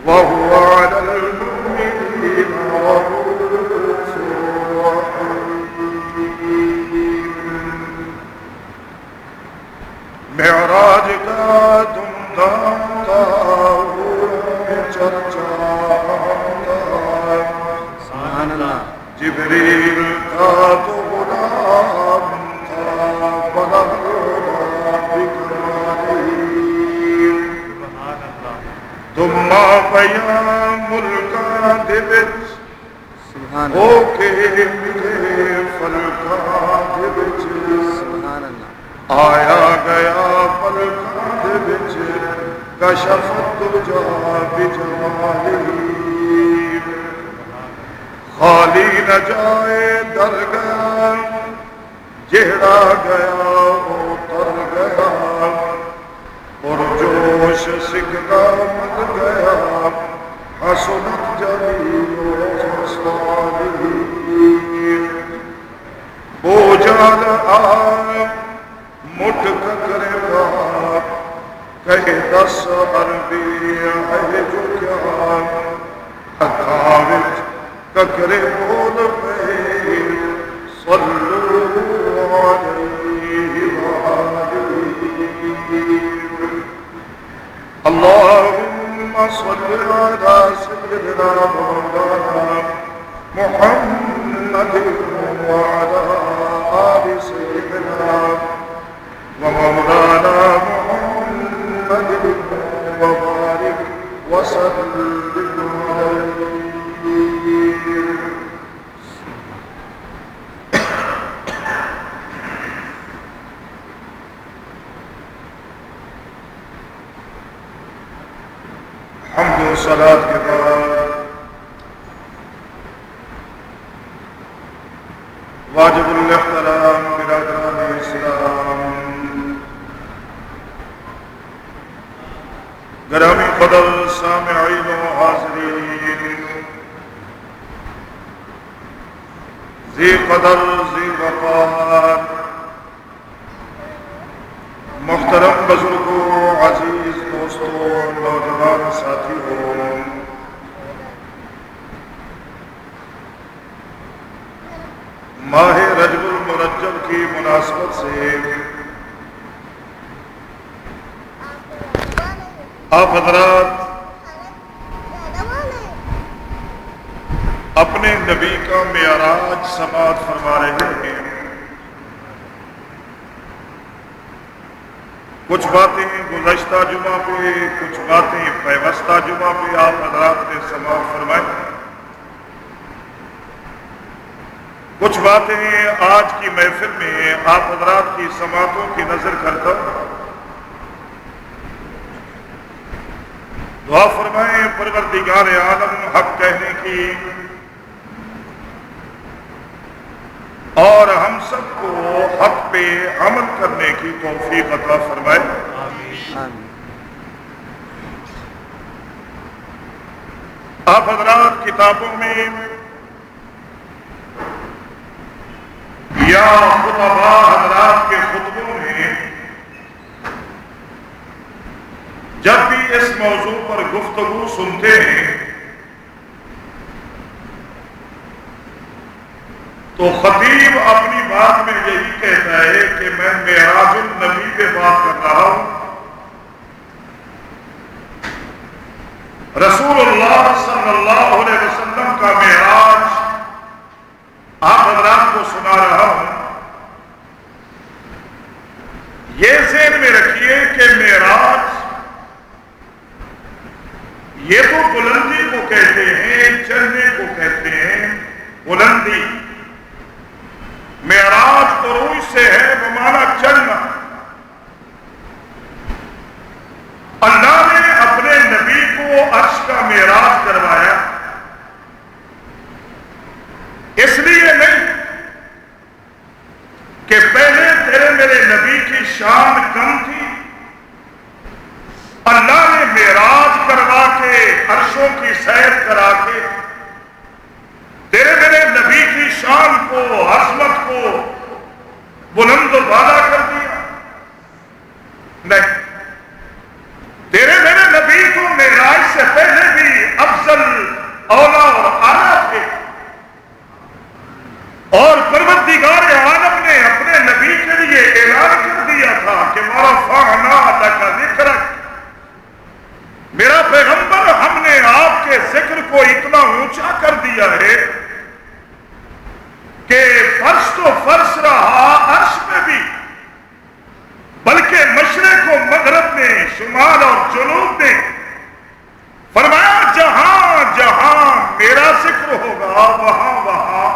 وهو على المؤمنين رؤوف معراج کا دھوم دھام تھا، میں چرچا سبحان اللہ، جبریل کا تو غلام تھا، بڑا غلام بکرائی تم پیا ملکاں دے وچ سبحان ہو اللہ، کے ملے فلکاں دے وچ سبحان اللہ، آیا گیا پلکاں دے وچ کشف الدجا بجمالہ خالی نہ جائے در گیا جہڑا گیا وہ تر گیا پرجوش سکھنا مل گیا حسنت جمیل خصالہ بوجھل آئے مٹھ ککرے باپ کہے 10 عربی ہے جو کیا اکھاں وچ ککرے بول پے صلو علیہ وآلہ اللہم صل علی سیدنا مولانا محمد وعلی آل سیدنا ومولانا محمد وبارک وسلم علیہ. حمد و صلات کے بعد واجب الاحترام برادران اسلام، گرامی قدر سامعین و حاضرین، ذی قدر ذی وقار، محترم بزرگوں، عزیز دوستوں، نوجوان ساتھیوں، ماہ رجب المرجب کی مناسبت سے آپ حضرات اپنے نبی کا معراج سماعت فرما رہے ہیں. کچھ باتیں گزشتہ جمعہ پہ، کچھ باتیں پیوستہ جمعہ پہ آپ حضرات نے سماعت فرمائی، کچھ باتیں آج کی محفل میں آپ حضرات کی سماعتوں کی نظر کرتا ہوں. دعا فرمائیں پروردگار عالم حق کہنے کی اور ہم سب کو حق پہ عمل کرنے کی توفیق عطا فرمائے. آمین. آپ حضرات کتابوں میں یا خطباء حضرات کے خطبوں میں جب بھی اس موضوع پر گفتگو سنتے ہیں تو خطیب اپنی بات میں یہی کہتا ہے کہ میں معراج النبی پہ بات کر رہا ہوں. رسول اللہ صلی اللہ علیہ وسلم کا معراج آپ حضرات کو سنا رہا ہوں. یہ ذہن میں رکھیے کہ معراج یہ تو بلندی کو کہتے ہیں، چڑھنے کو کہتے ہیں بلندی. معراج عروج سے ہے بمعنی چڑھنا. اللہ نے اپنے نبی کو عرش کا معراج کروایا اس لیے نہیں کہ پہلے تیرے میرے نبی کی شان کم تھی. اللہ نے معراج کروا کے عرشوں کی سیر کرا کے تیرے میرے نبی کی شان کو، عظمت کو بلند و بالا کر دیا. نہیں، تیرے میرے نبی کو معراج سے پہلے بھی افضل، اولا اور اعلیٰ تھے، اور پروردگار عالم نے اپنے نبی کے لیے اعلان کر دیا تھا کہ مارا اونچا کر دیا ہے کہ فرش تو فرش رہا عرش میں بھی، بلکہ مشرق و مغرب میں، شمال اور جنوب میں، فرمایا جہاں جہاں میرا ذکر ہوگا وہاں وہاں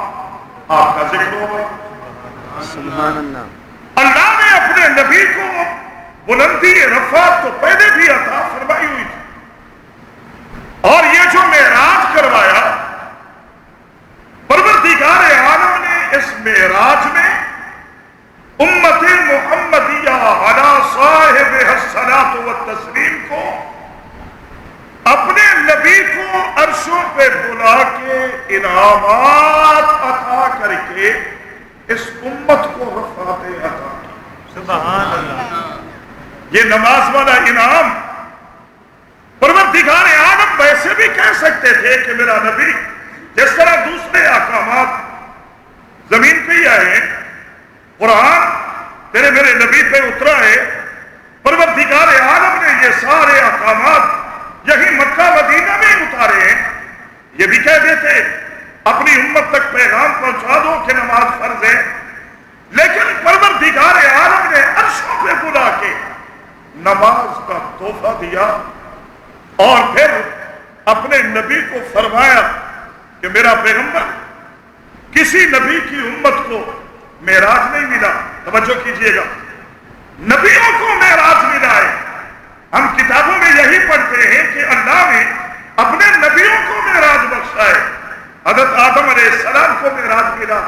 آپ کا ذکر ہوگا۔ سبحان اللہ۔ اللہ نے اپنے نبی کو بلندی رفعت تو پہلے بھی عطا فرمائی ہوئی تھی، اور یہ جو معراج کروایا پروردگار عالم نے، اس معراج میں امت محمدیہ علی صاحبہ الصلاۃ والتسلیم کو، اپنے نبی کو عرشوں پہ بلا کے انعامات عطا کر کے اس امت کو رفعت عطا کی۔ سبحان اللہ۔ یہ نماز والا انعام پروردگار عالم ویسے بھی کہہ سکتے تھے کہ میرا نبی جس طرح دوسرے احکامات زمین پہ ہی آئے، قرآن تیرے میرے نبی پہ اترا ہے، پروردگار عالم نے یہ سارے احکامات یہی مکہ مدینہ میں اتارے ہیں، یہ بھی کہہ دیتے اپنی امت تک پیغام پہنچا دو کہ نماز فرض ہے، لیکن پروردگار عالم نے عرشوں پہ بلا کے نماز کا تحفہ دیا، اور پھر اپنے نبی کو فرمایا کہ میرا پیغمبر، کسی نبی کی امت کو معراج نہیں ملا، توجہ کیجئے گا، نبیوں کو معراج ملا ہے۔ ہم کتابوں میں یہی پڑھتے ہیں کہ اللہ نے اپنے نبیوں کو معراج بخشا ہے۔ حضرت آدم علیہ السلام کو معراج ملا،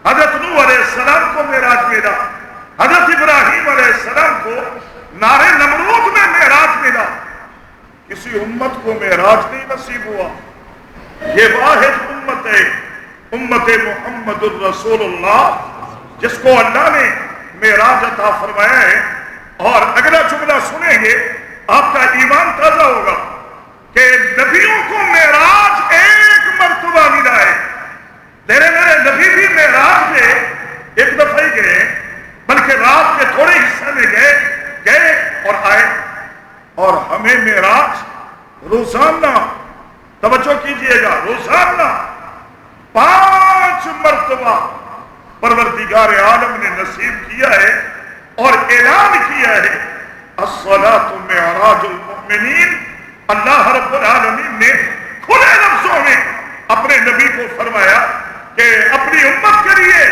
حضرت نوح علیہ السلام کو معراج ملا، حضرت ابراہیم علیہ السلام کو نارے نمرود میں معراج ملا، کسی امت کو معراج نہیں نصیب ہوا۔ یہ واحد امت ہے، امت محمد الرسول اللہ، جس کو اللہ نے معراج عطا فرمایا ہے۔ اور اگلا جملہ سنیں گے آپ کا ایمان تازہ ہوگا کہ نبیوں کو معراج ایک مرتبہ ملا ہے۔ تیرے میرے نبی بھی معراج میں ایک دفعہ ہی گئے، بلکہ رات کے تھوڑے حصے میں گئے اور آئے، اور ہمیں معراج روزانہ، توجہ کیجئے گا، روزانہ 5 مرتبہ پروردگار عالم نے نصیب کیا ہے، اور اعلان کیا ہے الصلاۃ معراج المؤمنین۔ اللہ رب العالمین نے کھلے لفظوں میں اپنے نبی کو فرمایا کہ اپنی امت کے لیے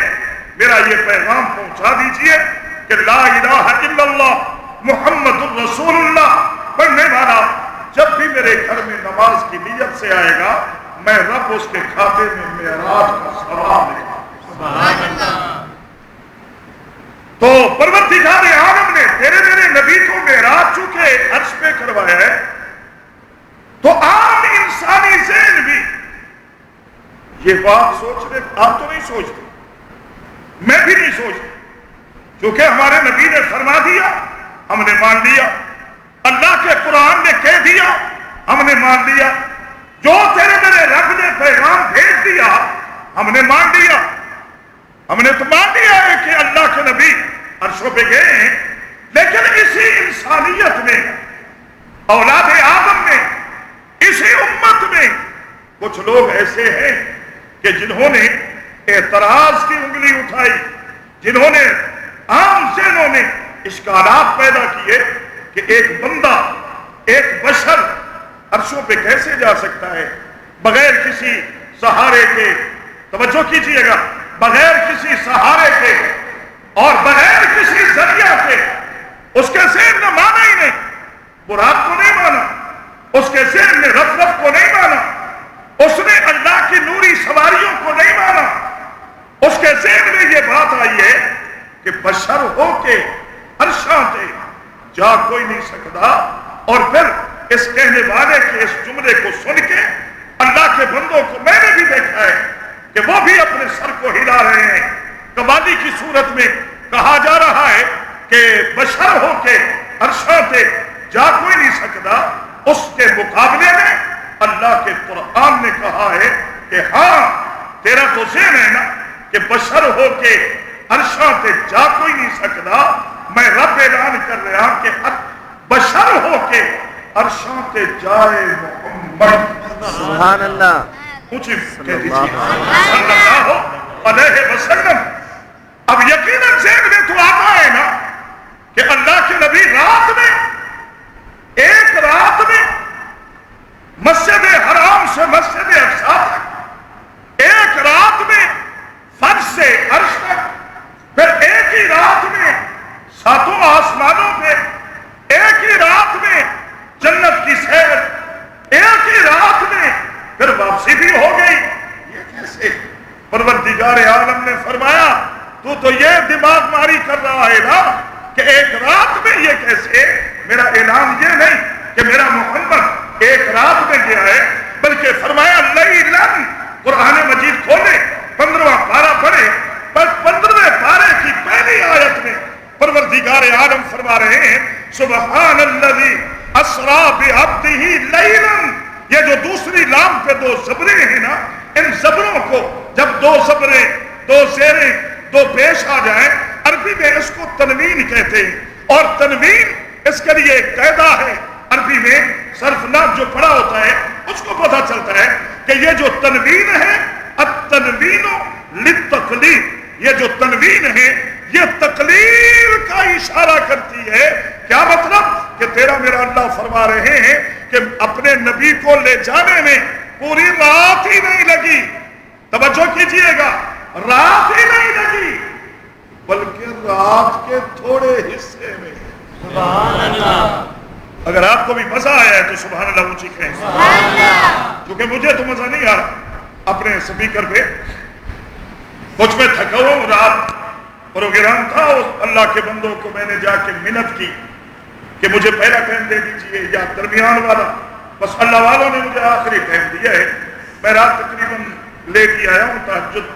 میرا یہ پیغام پہنچا دیجئے کہ لا الہ الا اللہ محمد الرسول اللہ پڑھنے والا جب بھی میرے گھر میں نماز کی نیت سے آئے گا، میں رب اس کے کھاتے میں معراج کا ثواب دے گا۔ سبحان اللہ۔ تو پروردگار عالم نے تیرے میرے نبی کو معراج چونکہ عرش پہ کروایا ہے، تو عام انسانی ذہن بھی یہ بات سوچ رہے، آپ تو نہیں سوچتے، میں بھی نہیں سوچتا، کیونکہ ہمارے نبی نے فرما دیا، ہم نے مان لیا، اللہ کے قرآن نے کہہ دیا، ہم نے مان لیا، جو تیرے میرے رب نے پیغام بھیج دیا ہم نے مان لیا۔ ہم نے تو مان لیا ہے کہ اللہ کے نبی عرشوں پہ گئے ہیں، لیکن اسی انسانیت میں، اولاد آدم میں، اسی امت میں کچھ لوگ ایسے ہیں کہ جنہوں نے اعتراض کی انگلی اٹھائی، جنہوں نے عام ذہنوں میں اشکالات پیدا کیے کہ ایک بندہ، ایک بشر عرشوں پہ کیسے جا سکتا ہے بغیر کسی سہارے کے، توجہ کیجئے گا، بغیر کسی سہارے کے اور بغیر کسی ذریعہ کے۔ اس کے ذہن نے مانا ہی نہیں، براق کو نہیں مانا، اس کے ذہن نے رف کو نہیں مانا، اس نے اللہ کی نوری سواریوں کو نہیں مانا، اس کے ذہن میں یہ بات آئی ہے کہ بشر ہو کے عرشاں پہ جا کوئی نہیں سکتا۔ اور پھر اس کہنے والے کے اس جملے کو سن کے اللہ کے بندوں کو میں نے بھی دیکھا ہے کہ وہ بھی اپنے سر کو ہلا رہے ہیں۔ قوالی کی صورت میں کہا جا رہا ہے کہ بشر ہو کے عرشاں پہ جا کوئی نہیں سکتا، اس کے مقابلے میں اللہ کے قرآن نے کہا ہے کہ ہاں تیرا تو ذہن ہے نا کہ بشر ہو کے عرشاں پہ جا کوئی نہیں سکتا، میں رب اعلان کر رہا کہ بشر ہو کے عرشاں پہ جائے محمد۔ سبحان اللہ۔ اونچی کہہ دیجیے صلی اللہ علیہ وسلم. اب یقیناً ذہن میں تو آتا ہے نا کہ اللہ کے نبی رات میں، ایک رات میں مسجد حرام سے مسجد اقصی تک، ایک رات میں فرش سے عرش تک، پھر ایک ہی رات میں ساتوں آسمانوں پہ، ایک ہی رات میں جنت کی سیر، ایک ہی رات میں پھر واپسی بھی ہو گئی. یہ کیسے؟ پروردگار عالم نے فرمایا تو یہ دماغ ماری کر رہا ہے نا کہ ایک رات میں یہ کیسے؟ میرا اعلان یہ نہیں کہ میرا محمد ایک رات میں گیا ہے، بلکہ فرمایا لیلن. قرآن مجید کھولے 15واں پارہ پڑھے، بس 15ویں پارے کی پہلی آیت میں پروردگار عالم فرما رہے ہیں سبحان الذی اسریٰ بعبدہ لیلاً. یہ جو دوسری لام پہ دو زبریں ہیں نا، ان زبروں کو جب دو زبریں، دو زیریں، دو پیش آ جائیں، عربی میں اس کو تنوین کہتے ہیں. اور تنوین اس کے لیے ایک قاعدہ ہے عربی میں، صرف نام جو پڑھا ہوتا ہے اس کو پتہ چلتا ہے کہ یہ جو تنوین ہے، التنوین للتقلیل، یہ جو تنوین ہے یہ تقلیل کا اشارہ کرتی ہے. کیا مطلب؟ کہ تیرا میرا اللہ فرما رہے ہیں کہ اپنے نبی کو لے جانے میں پوری رات ہی نہیں لگی. توجہ کیجئے گا، رات ہی نہیں لگی، بلکہ رات کے تھوڑے حصے میں. سبحان اللہ. اگر آپ کو بھی مزہ آیا ہے تو سبحان اللہ اونچی کہیں. سبحان اللہ. کیونکہ مجھے تو مزہ نہیں آ رہا. اپنے سپیکر پہ کچھ میں تھکا ہوں، رات پروگرام تھا، اس اللہ کے بندوں کو میں نے جا کے منت کی کہ مجھے پہلا ٹائم دے دیجئے یا درمیان والا. بس اللہ والوں نے مجھے آخری ٹائم دیا ہے. میں رات تقریباً لے کے آیا ہوں، تہجد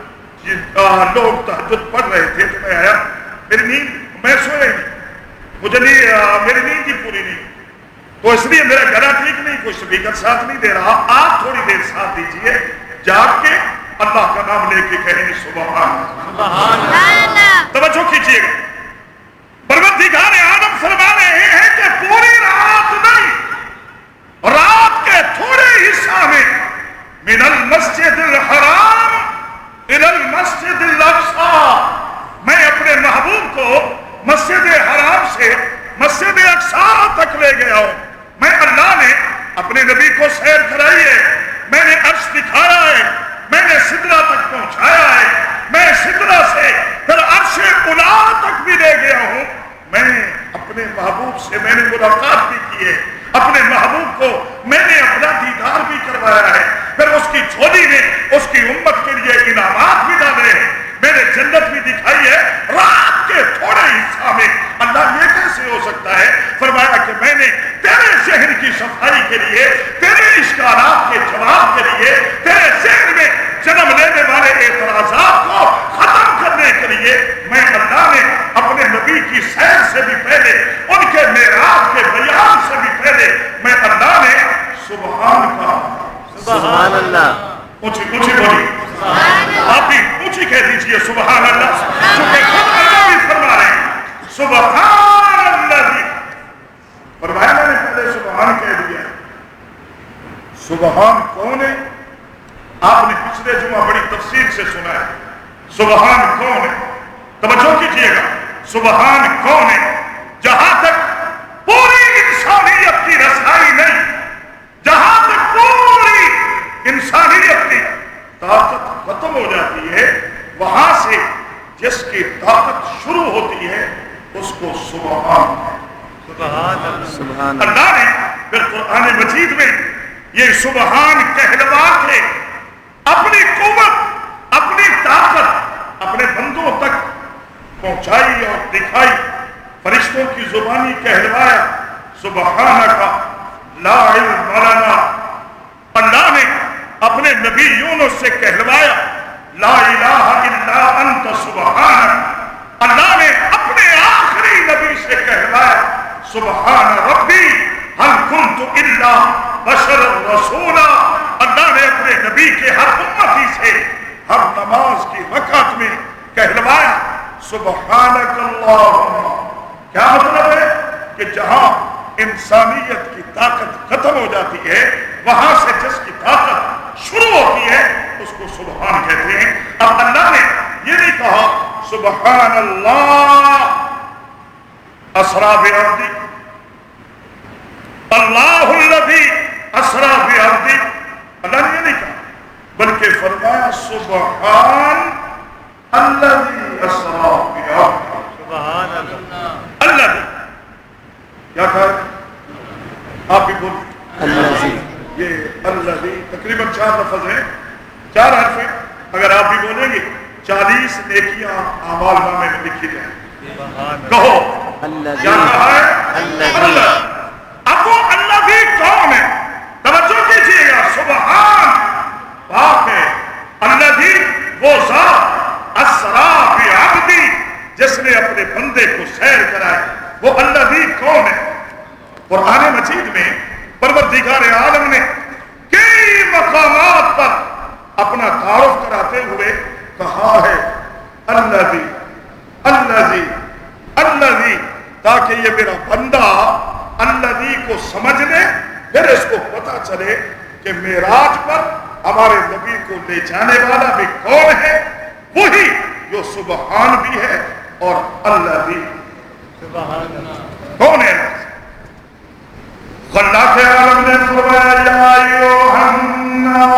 لوگ تہجد پڑھ رہے تھے تو میں آیا. میری نیند، میں سویا ہی نہیں، مجھے نہیں، میری نیند ہی پوری نہیں، تو اس لیے میرا گلا ٹھیک نہیں، کوئی سپیکر ساتھ نہیں دے رہا. آپ تھوڑی دیر ساتھ دیجئے، جاگ کے اللہ کا نام لے کے کہیں سبحان اللہ. توجہ کیجئے گا، پروردگار عالم فرما رہے ہیں کہ پوری رات نہیں، رات کے تھوڑے حصہ میں من المسجد الحرام الى المسجد الاقصی، میں اپنے محبوب کو مسجد حرام سے مسجد اقصی تک لے گیا ہوں. میں اللہ نے اپنے نبی کو سیر کرائی ہے، میں نے عرش دکھایا ہے، میں نے سدرہ تک پہنچایا ہے، میں سدرہ سے پھر عرش اولیٰ تک بھی لے گیا ہوں. میں اپنے محبوب سے میں نے ملاقات بھی کی ہے، اپنے محبوب کو میں نے اپنا دیدار بھی کروایا ہے، پھر اس کی جھولی میں اس کی امت کے لیے انعامات بھی ڈالے ہیں، میں نے جنت بھی دکھائی ہے. رات کے تھوڑے حصہ میں اللہ یہ کیسے ہو سکتا ہے؟ فرمایا کہ میں نے تیرے ذہن کی صفائی کے لیے، تیرے اشکالات کے جواب کے لیے، تیرے ذہن میں جنم لینے والے اعتراضات کو ختم کرنے کے لیے، میں اللہ نے اپنے نبی کی سیر سے بھی پہلے، ان کے معراج کے بیان سے بھی پہلے، میں اللہ نے سبحان کا سبحان اللہ. اونچی بولی، آپ بھی اونچی کہہ دیجئے سبحان اللہ، چونکہ خود اللہ بھی فرما رہے ہیں سبحان اللہ. فرمایا میں نے پہلے سبحان کہہ دیا. سبحان کون ہے؟ آپ نے پچھلے جمعہ بڑی تفصیل سے سنا ہے. سبحان کون ہے؟ توجہ کیجئے گا، سبحان کون ہے؟ جہاں تک پوری انسانیت کی رسائی نہیں، جہاں تک پوری انسانیت کی طاقت ختم ہو جاتی ہے، وہاں سے جس کی طاقت شروع ہوتی ہے اس کو سبحان. سبحان اللہ نے پھر قرآن مجید میں یہ سبحان کہلوا کے اپنی قوت، اپنی طاقت اپنے بندوں تک پہنچائی اور دکھائی. فرشتوں کی زبانی کہلوایا سبحانک لا علم لنا. اللہ نے اپنے نبی یونس سے کہلوایا لا الہ الا انت سبحانک. اللہ نے اپنے آخری نبی سے کہلوایا سبحان ربی هل كنت الا بشر رسولا. اللہ نے اپنے نبی کے ہر امتی سے ہر نماز کی رکعت میں کہلوایا سبحانک اللہم. کیا مطلب ہے؟ کہ جہاں انسانیت کی طاقت ختم ہو جاتی ہے، وہاں سے جس کی طاقت شروع ہوتی ہے اس کو سبحان کہتے ہیں. اب اللہ نے یہ نہیں کہا سبحان اللہ اسرا بعبدی، اللہ الذی اسرا بعبدی، اللہ نے یہ نہیں کہا، بلکہ فرمایا سبحان الذی اسرا بعبدی. سبحان اللہ. الذی کیا کہا؟ آپ بھی بول. الذی. یہ الذی تقریباً 4 لفظ ہیں، 4 حرف ہیں. اگر آپ بھی بولیں گے 40 نیکیاں اعمال نامے میں لکھی جائیں. کہو کیا کہا ہے؟ اللہ. اب وہ اللہ بھی کون ہے؟ توجہ کیجئے گا. سبحان پاک ہے. اللہ بھی وہ ذات اسرا بعبدی جس نے اپنے بندے کو سیر کرائی. وہ اللہ بھی کون ہے؟ قرآن مجید میں پروردگار عالم نے کئی مقامات پر اپنا تعارف کراتے ہوئے کہا ہے الذی الذی الذی، تاکہ یہ میرا بندہ الذی کو سمجھ لے، پھر اس کو پتا چلے کہ معراج پر ہمارے نبی کو لے جانے والا بھی کون ہے. وہی جو سبحان بھی ہے اور الذی. سبحان اللہ. کون ہے؟ اللہ کے عالم نے فرمایا یا ایھا الناس.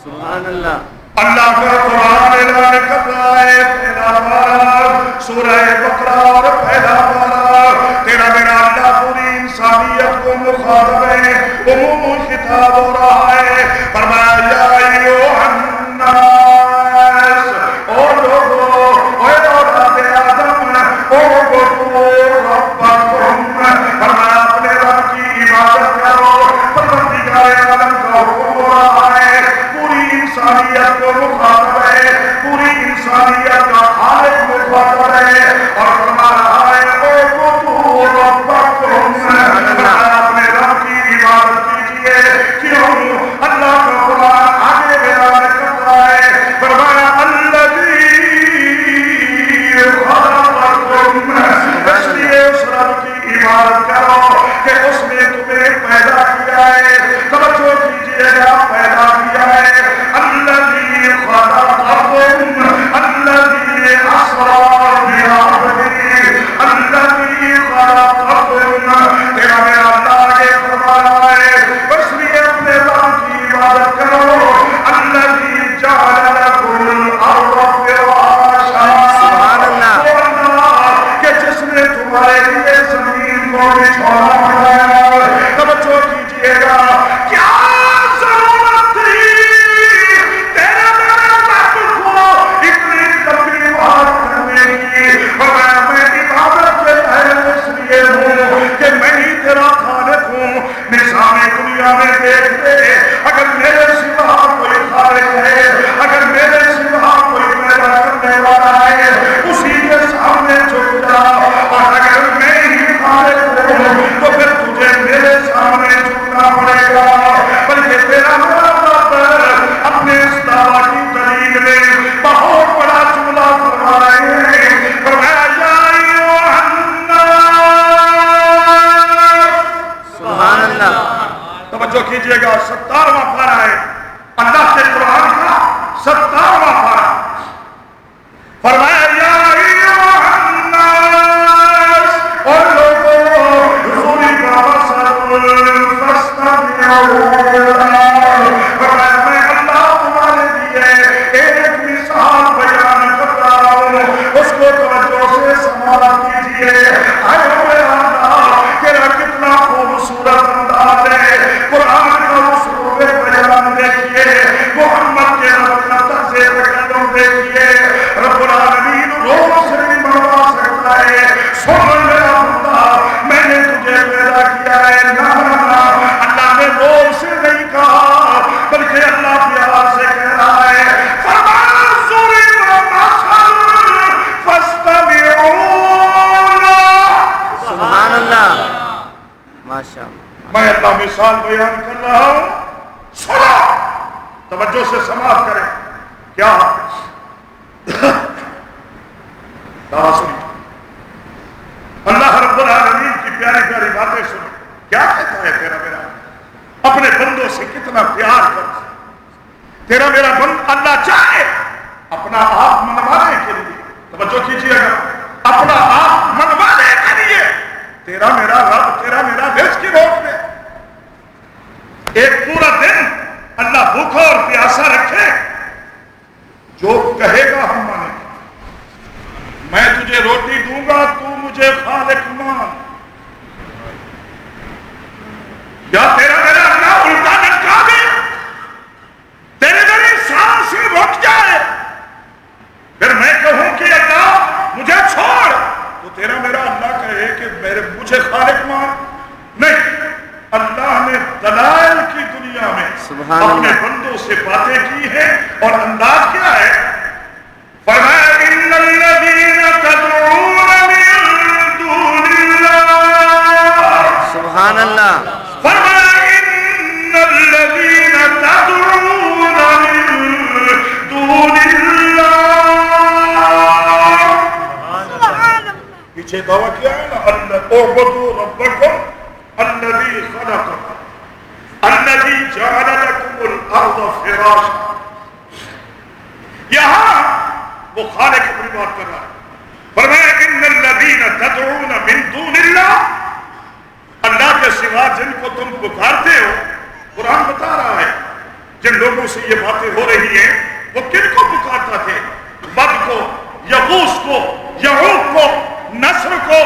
سبحان اللہ. اللہ کا قرآن اعلان کر رہا ہے پہلا پارہ سورہ بقرہ اور پہلا پارہ. تیرا میرا اللہ پوری انسانیت کو مخاطب ہے، عموم خطاب ہو رہا ہے. فرمایا یا ایھا الناس، او لوگو، اے اولاد آدم، اعبدوا ربکم. فرمایا اپنے رب کی عبادت کرو. پروردگار عالم کا حکم ہو رہا ہے، پوری انسانیت کو مخاطب ہے، پوری انسانیت کا خالق مخاطب ہے اور فرما رہا ہے اعبدوا ربکم. فرمایا اپنے رب کی عبادت کیجیے. کیوں؟ اللہ کا قرآن آگے بیان کرتا ہے. فرمایا الذی خلقکم، اس لیے اس رب کی عبادت کرو کہ اس نے تمہیں پیدا کیا ہے. توجہ کیجیے گا، پیدا کیا ہے. الذی خلقکم الذی اسرا بعبدی الذی خلقکم. تیرا میرا اللہ یہ فرما رہا ہے اس لیے اپنے رب کی عبادت کرو. الذی جعل لکم الارض فراشا. سبحان اللہ. وہ اللہ کہ جس نے تمہارے لیے زمین کو بچھونا بنایا. توجہ کیجیے گا، کیا ضرورت تھی تیرے میرے رب کو اتنی لمبی بات کرنے کی؟ میں عبادت کے اہل اس لیے ہوں کہ میں ہی تیرا خالق ہوں. نظام دنیا میں دیکھ لے، اگر میرے سوا کوئی خالق ہے، اگر میرے سوا کوئی پیدا کرنے والا ہے، اسی کے سامنے جھک جا. اور اگر میں ہی خالق ہوں تو پھر تجھے میرے سامنے جھکنا پڑے گا. بلکہ تیرا میرا رب اپنے اس دعویٰ کی دلیل میں بہت بڑا جملہ فرما رہے ہیں. فرمایا یا ایھا الناس. سبحان اللہ. توجہ کیجئے گا، 17واں پارہ ہے اللہ کے قرآن کا، 17واں پارہ. فرمایا یا ایھا الناس، اور لوگوں ضرب مثل فاستمعوا له. فرمایا میں اللہ تمہارے لیے ایک مثال بیان کر رہا ہوں، اس کو توجہ سے سماعت کیجئے. اے اللہ تیرا کتنا خوبصورت انداز ہے. قرآن کا اسلوب بیان دیکھیے، محمد کے رب کا طرز تکلم دیکھیے. رب العالمین روح سے نہیں منوا سکتا ہے. سن میرا بندہ، میں نے تجھے پیدا کیا ہے. نہ اللہ نے روح سے نہیں کہا، بلکہ اللہ پیار سے کہہ رہا ہے. فرمایا ضرب مثل فاستمعوا له. سبحان اللہ. ماشاء اللہ. میں اللہ مثال بیان کر رہا ہوں، سنو، توجہ سے سماعت کریں. کیا سنی اللہ رب العالمین کی پیاری پیاری باتیں سنو. کیا کہتا ہے تیرا میرا؟ اپنا آپ منوانے کے لیے تیرا میرا رب تیرا میرا رزق کی روک دے. ایک پورا دن اللہ بھوکا اور پیاسا رکھے, جو کہے گا ہم مانیں گے. میں تجھے روٹی دوں گا, تو مجھے خالق مان. یا تیرا میرا اللہ الٹا لٹکا دے, تیرے میری سانس ہی رک جائے, پھر میں کہوں کہ اللہ مجھے چھوڑ, تو تیرا میرا اللہ کہے کہ مجھے خالق مان. نہیں, اللہ نے دلائل کی دنیا میں اپنے بندوں سے باتیں کی ہیں, اور انداز کیا ہے؟ فرمایا ان الذین تدعون من دون اللہ, سبحان اللہ. فرمایا ان الذین تدعون من دون اللہ. پیچھے دعویٰ کیا ہے نا, اعبدوا ربکم الذی خلقکم الذی جعل لکم الارض فراشا. یہاں وہ خالق اپنی بات کر رہا ہے. فرمایا ان الذین تدعون من دون اللہ, اللہ کے سوا جن کو تم پکارتے ہو. قرآن بتا رہا ہے جن لوگوں سے یہ باتیں ہو رہی ہیں وہ کن کو پکارتا تھے؟ ود کو, یغوث کو, یعوق کو, نصر کو.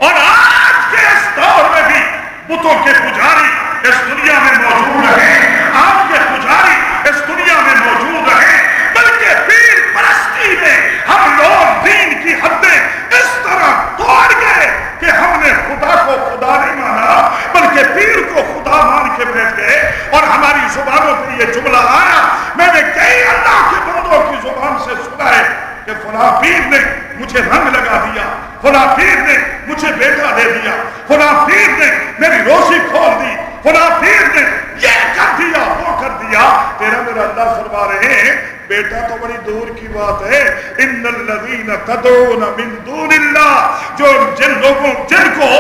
اور آج کے اس دور میں بھی بتوں کے پجاری اس دنیا میں موجود ہیں, آپ کے پجاری اس دنیا میں موجود ہیں. بلکہ پیر پرستی میں ہم لوگ دین کی حدیں اس طرح توڑ گئے کہ ہم نے خدا کو خدا نہیں مانا, بلکہ پیر کو خدا مان کے بیٹھ گئے. اور ہماری زبانوں پہ یہ جملہ آیا, میں نے کئی اللہ کے بندوں کی زبان سے سنا ہے کہ فلاں پیر نے مجھے رنگ لگا دیا, فلاں پیر نے مجھے بیٹا دے دیا, فلاں پیر نے میری روزی کھول دی, فلاں پیر نے یہ کر دیا وہ کر دیا. تیرا میرا اللہ فرما رہے ہیں بیٹا تو بڑی دور کی بات ہے. ان الذین تدعون من دون اللہ, جو جن کو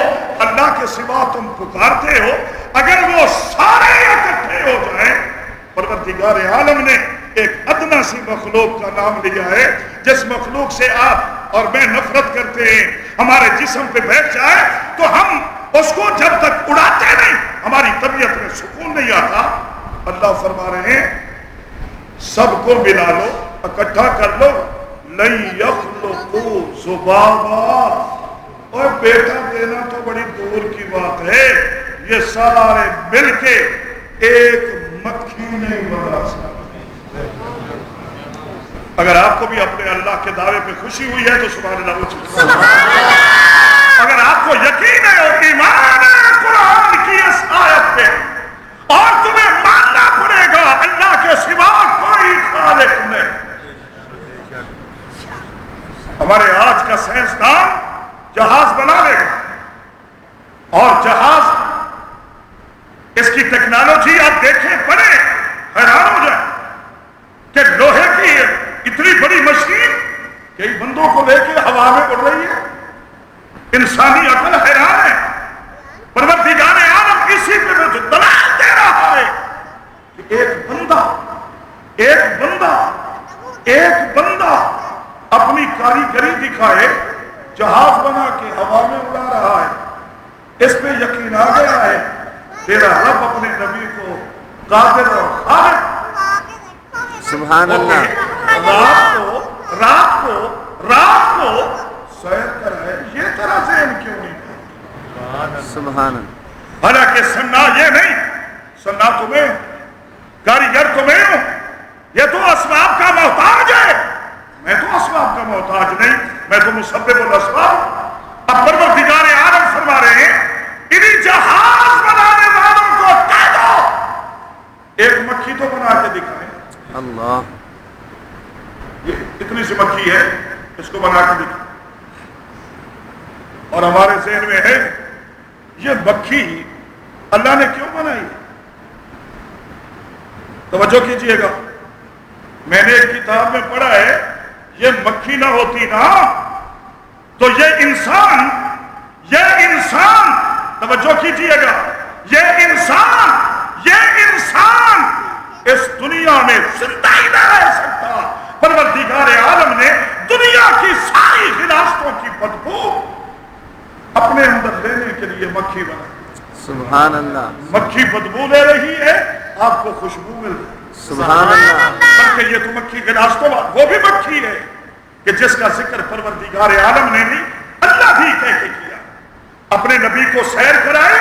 اللہ کے سوا تم پکارتے ہو, اگر وہ سارے اکٹھے ہو جائیں. پروردگار عالم نے ایک ادنا سی مخلوق کا نام لیا ہے جس مخلوق سے آپ اور میں نفرت کرتے ہیں, ہمارے جسم پہ بیٹھ جائے تو ہم اس کو جب تک اڑاتے نہیں ہماری طبیعت میں سکون نہیں آتا. اللہ فرما رہے ہیں سب کو ملا لو, اکٹھا کر لو, لن یخلقوا ذبابا. اور بیٹا دینا تو بڑی دور کی بات ہے, یہ سارے مل کے ایک مکھی نہیں بنا سکتے. اگر آپ کو بھی اپنے اللہ کے دعوے پہ خوشی ہوئی ہے تو سبحان اللہ اچھی. اگر آپ کو یقین ہے اور ایمان ہے قرآن کی اس آیت پہ, اور تمہیں ماننا پڑے گا اللہ کے سوا کوئی خالق نہیں. ہمارے آج کا سائنسدان جہاز بنا لے گا, اور جہاز اس کی ٹیکنالوجی آپ دیکھیں پڑھیں حیران ہو جائیں کہ لوہے کی اتنی بڑی مشین کئی بندوں کو لے کے ہوا میں اڑ رہی ہے. انسانی عقل حیران ہے. پروردگار عالم اسی پہ جو دلائل دے رہا ہے کہ ایک بندہ اپنی کاریگری دکھائے, جہاز بنا کے ہوا میں اڑا رہا ہے. اس پہ یقین آ گیا ہے تیرا رب اپنے نبی کو قادر اور خالق. سبحان اللہ. رات کو سیر کر ہے, یہ تیرا ذہن کیوں نہیں ہے؟ سبحان اللہ. حالانکہ سننا یہ نہیں, سننا تمہیں, کاریگر تمہیں ہوں, یہ تو اسباب کا محتاج ہے. میں تو اسباب کا محتاج نہیں, میں تو مسبب الاسباب. اب پروردگار عالم فرما رہے ہیں انہیں جہاز بنانے والوں کو کہہ دو ایک مکھی تو بنا کے دکھائیں. اللہ, یہ اتنی سی مکھی ہے, اس کو بنا کے دکھائیں. اور ہمارے ذہن میں ہے یہ مکھی اللہ نے کیوں بنائی؟ توجہ کیجئے گا, میں نے ایک کتاب میں پڑھا ہے یہ مکھی نہ ہوتی نا تو یہ انسان توجہ کیجئے گا, یہ انسان اس دنیا میں زندہ ہی نہ رہ سکتا. پروردگار عالم نے دنیا کی ساری غلاستوں کی بدبو اپنے اندر لینے کے لیے مکھی بنا. سبحان اللہ. مکھی بدبو لے رہی ہے, آپ کو خوشبو مل رہی ہے. سبحان اللہ. بلکہ یہ تو مکھی غلاستوں وہ بھی مکھی ہے کہ جس کا ذکر پروردگار عالم نے بھی اللہ بھی کہہ کے کیا. اپنے نبی کو سیر کرائے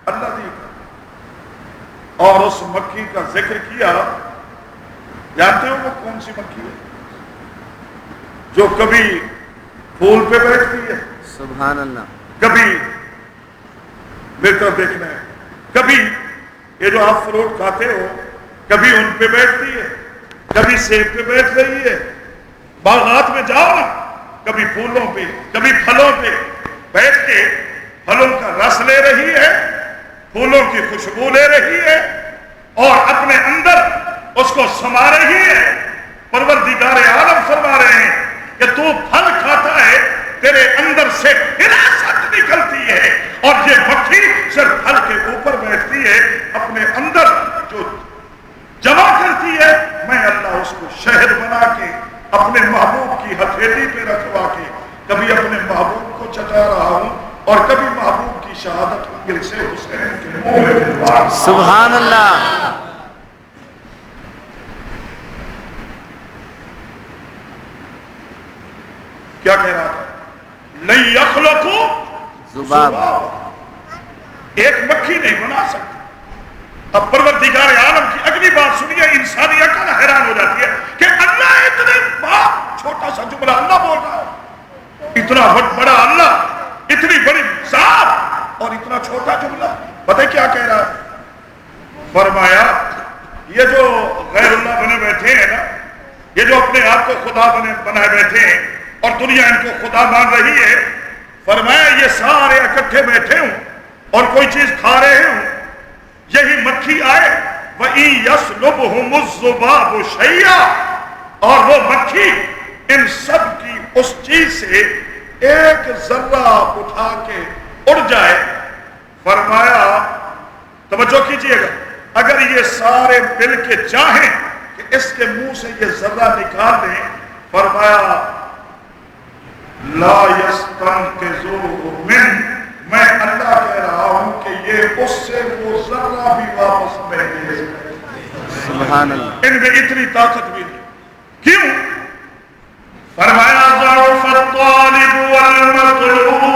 اللہ بھی کر, اور اس مکھی کا ذکر کیا. جانتے ہو وہ کون سی مکھی ہے؟ جو کبھی پھول پہ بیٹھتی ہے, سبحان اللہ. کبھی میری طرف دیکھنا ہے, کبھی یہ جو آپ فروٹ کھاتے ہو کبھی ان پہ بیٹھتی ہے, کبھی سیب پہ بیٹھ رہی ہے. باغات میں جاؤ نا, کبھی پھولوں پہ کبھی پھلوں پہ بیٹھ کے پھلوں کا رس لے رہی ہے, پھولوں کی خوشبو لے رہی ہے, اور اپنے اندر اس کو سما رہی ہے. پروردگار عالم فرما رہے ہیں کہ تو پھل کھاتا ہے, تیرے اندر سے فراست نکلتی ہے, اور یہ مکھی صرف پھل کے اوپر بیٹھتی ہے, اپنے اندر جو جمع کرتی ہے میں اللہ اس کو شہد بنا کے اپنے محبوب کی ہتھیلی پہ رکھوا کے کبھی اپنے محبوب کو چٹا رہا ہوں, اور کبھی محبوب کی شہادت انگل سے حسین کے منہ میں ڈلوا رہا ہوں. سبحان اللہ. کیا کہہ رہا تھا؟ لن یخلقوا ذبابا, ایک مکھی نہیں بنا سکتی. اب پروردگار عالم کی اگلی بات سنیے, انسانی عقل حیران ہو جاتی ہے کہ اللہ اتنے چھوٹا سا جملہ اللہ بول رہا ہے, اتنا بڑا اللہ, اتنی بڑی ذات, اور اتنا چھوٹا جملہ. پتہ کیا کہہ رہا ہے؟ فرمایا یہ جو غیر اللہ بنے بیٹھے ہیں نا, یہ جو اپنے آپ کو خدا بنائے بیٹھے ہیں اور دنیا ان کو خدا مان رہی ہے, فرمایا یہ سارے اکٹھے بیٹھے ہوں اور کوئی چیز کھا رہے ہوں, یہی مکھی آئے وَإِن يَسْلُبْهُمُ الذُّبَابُ شَيْئًا, اور وہ مکھی ان سب کی اس چیز سے ایک ذرہ اٹھا کے اڑ جائے. فرمایا توجہ کیجئے گا, اگر یہ سارے مل کے چاہیں کہ اس کے منہ سے یہ ذرہ نکال دیں, فرمایا لا يستنقذوه من, میں اللہ کہہ رہا ہوں کہ یہ اس سے وہ ذرہ بھی واپس نہیں لے سکتے. سبحان اللہ. ان میں اتنی طاقت بھی نہیں. کیوں؟ فرمایا ضعف الطالب والمطلوب,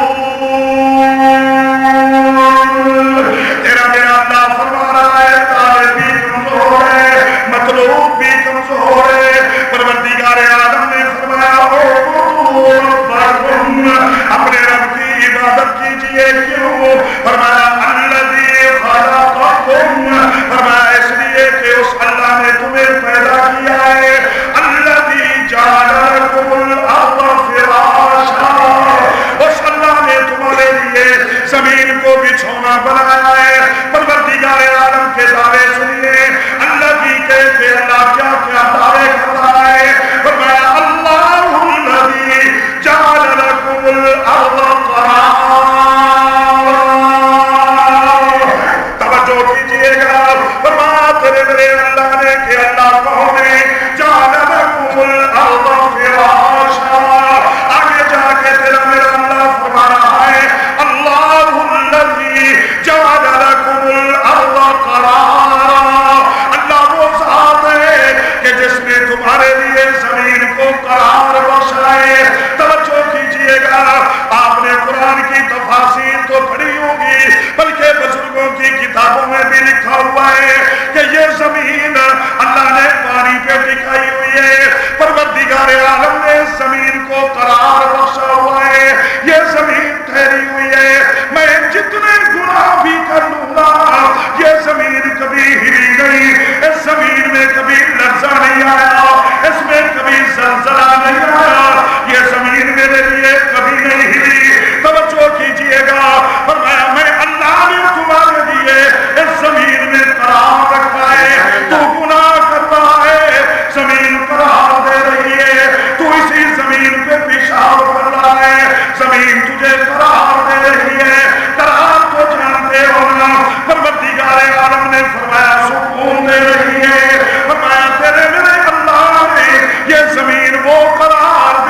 تیرا میرا اللہ فرما رہا ہے طالب بھی کمزور ہے, مطلوب بھی کمزور ہے. پروردگار عالم نے فرمایا اپنے رب کی عبادت کیجئے. کیوں؟ فرمایا الذی خلقکم, فرمایا اس لیے کہ اس اللہ نے تمہیں پیدا کیا ہے. الذی جعل لکم الارض فراشا, اس اللہ نے تمہارے لیے زمین کو بچھونا بنایا ہے. پروردگار عالم کے دعوے سنیے, الذی کہہ کے اللہ کیا کیا دعوے کر رہا ہے. فرمایا اللہ الذی جعل لکم الارض قرارا, توجہ کیجئے گا. فرمایا تیرے میرے اللہ نے کہ اللہ کون ہے؟ جعل لکم الارض فراشا. آگے جا کے تیرا میرا اللہ فرما رہا ہے اللہ الذی جعل لکم الارض قرارا. اللہ وہ ذات ہے کہ جس نے تمہارے لیے زمین کو قرار بخشا ہے. توجہ کیجئے گا, آپ نے قرآن کی تفاسیر تو پڑھی ہوگی, بلکہ بزرگوں کی کتابوں میں بھی لکھا ہوا ہے کہ یہ زمین اللہ نے پانی پہ ٹکائی ہوئی ہے. پروردگار عالم نے زمین کو قرار بخشا ہوا ہے. یہ زمین ٹھہری ہوئی ہے, میں جتنے گناہ بھی کر لوں گا یہ زمین کبھی ہلی نہیں. اس زمین میں کبھی لرزہ نہیں آیا, اس میں کبھی زلزلہ نہیں آیا, یہ زمین میرے لیے کبھی نہیں ہلی. توجہ کیجئے گا, فرمایا میں اللہ نے تمہارے لیے اس زمین میں قرار رکھا ہے. تو گناہ کر رہا ہے, زمین قرار دے رہی ہے. تو اسی زمین پہ پیشاب کر رہا ہے, زمین تجھے قرار دے رہی ہے. قرار تو جانتے ہو نا, پروردگار عالم نے فرمایا سکون دے رہی ہے. فرمایا تیرے میرے اللہ نے یہ زمین وہ قرار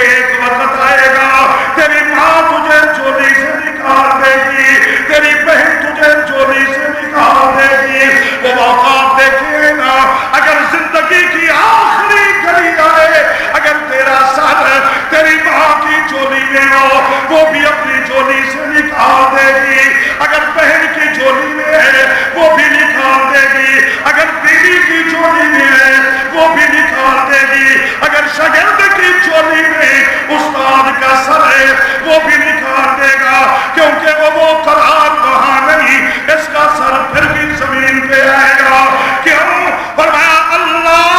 ایک وقت آئے گا تیری ماں تجھے چولی سے نکال دے گی، تیری بہن تجھے چولی سے نکال دے گی، وہ موقع دیکھے نا، اگر زندگی کی آخری گھڑی آئے، اگر تیرا سر تیری ماں کی چولی میں ہو وہ بھی اپنی چولی سے نکال دے گی، اگر بہن کی چولی میں ہے وہ بھی نکال دے گی، اگر بیوی کی چولی میں ہے وہ بھی نکال دے گی، اگر شاگرد کی چولی میں استاد کا سر ہے وہ بھی نکال دے گا، کیونکہ وہ قرار وہاں نہیں، اس کا سر پھر بھی زمین پہ آئے گا۔ کیوں؟ فرمایا اللہ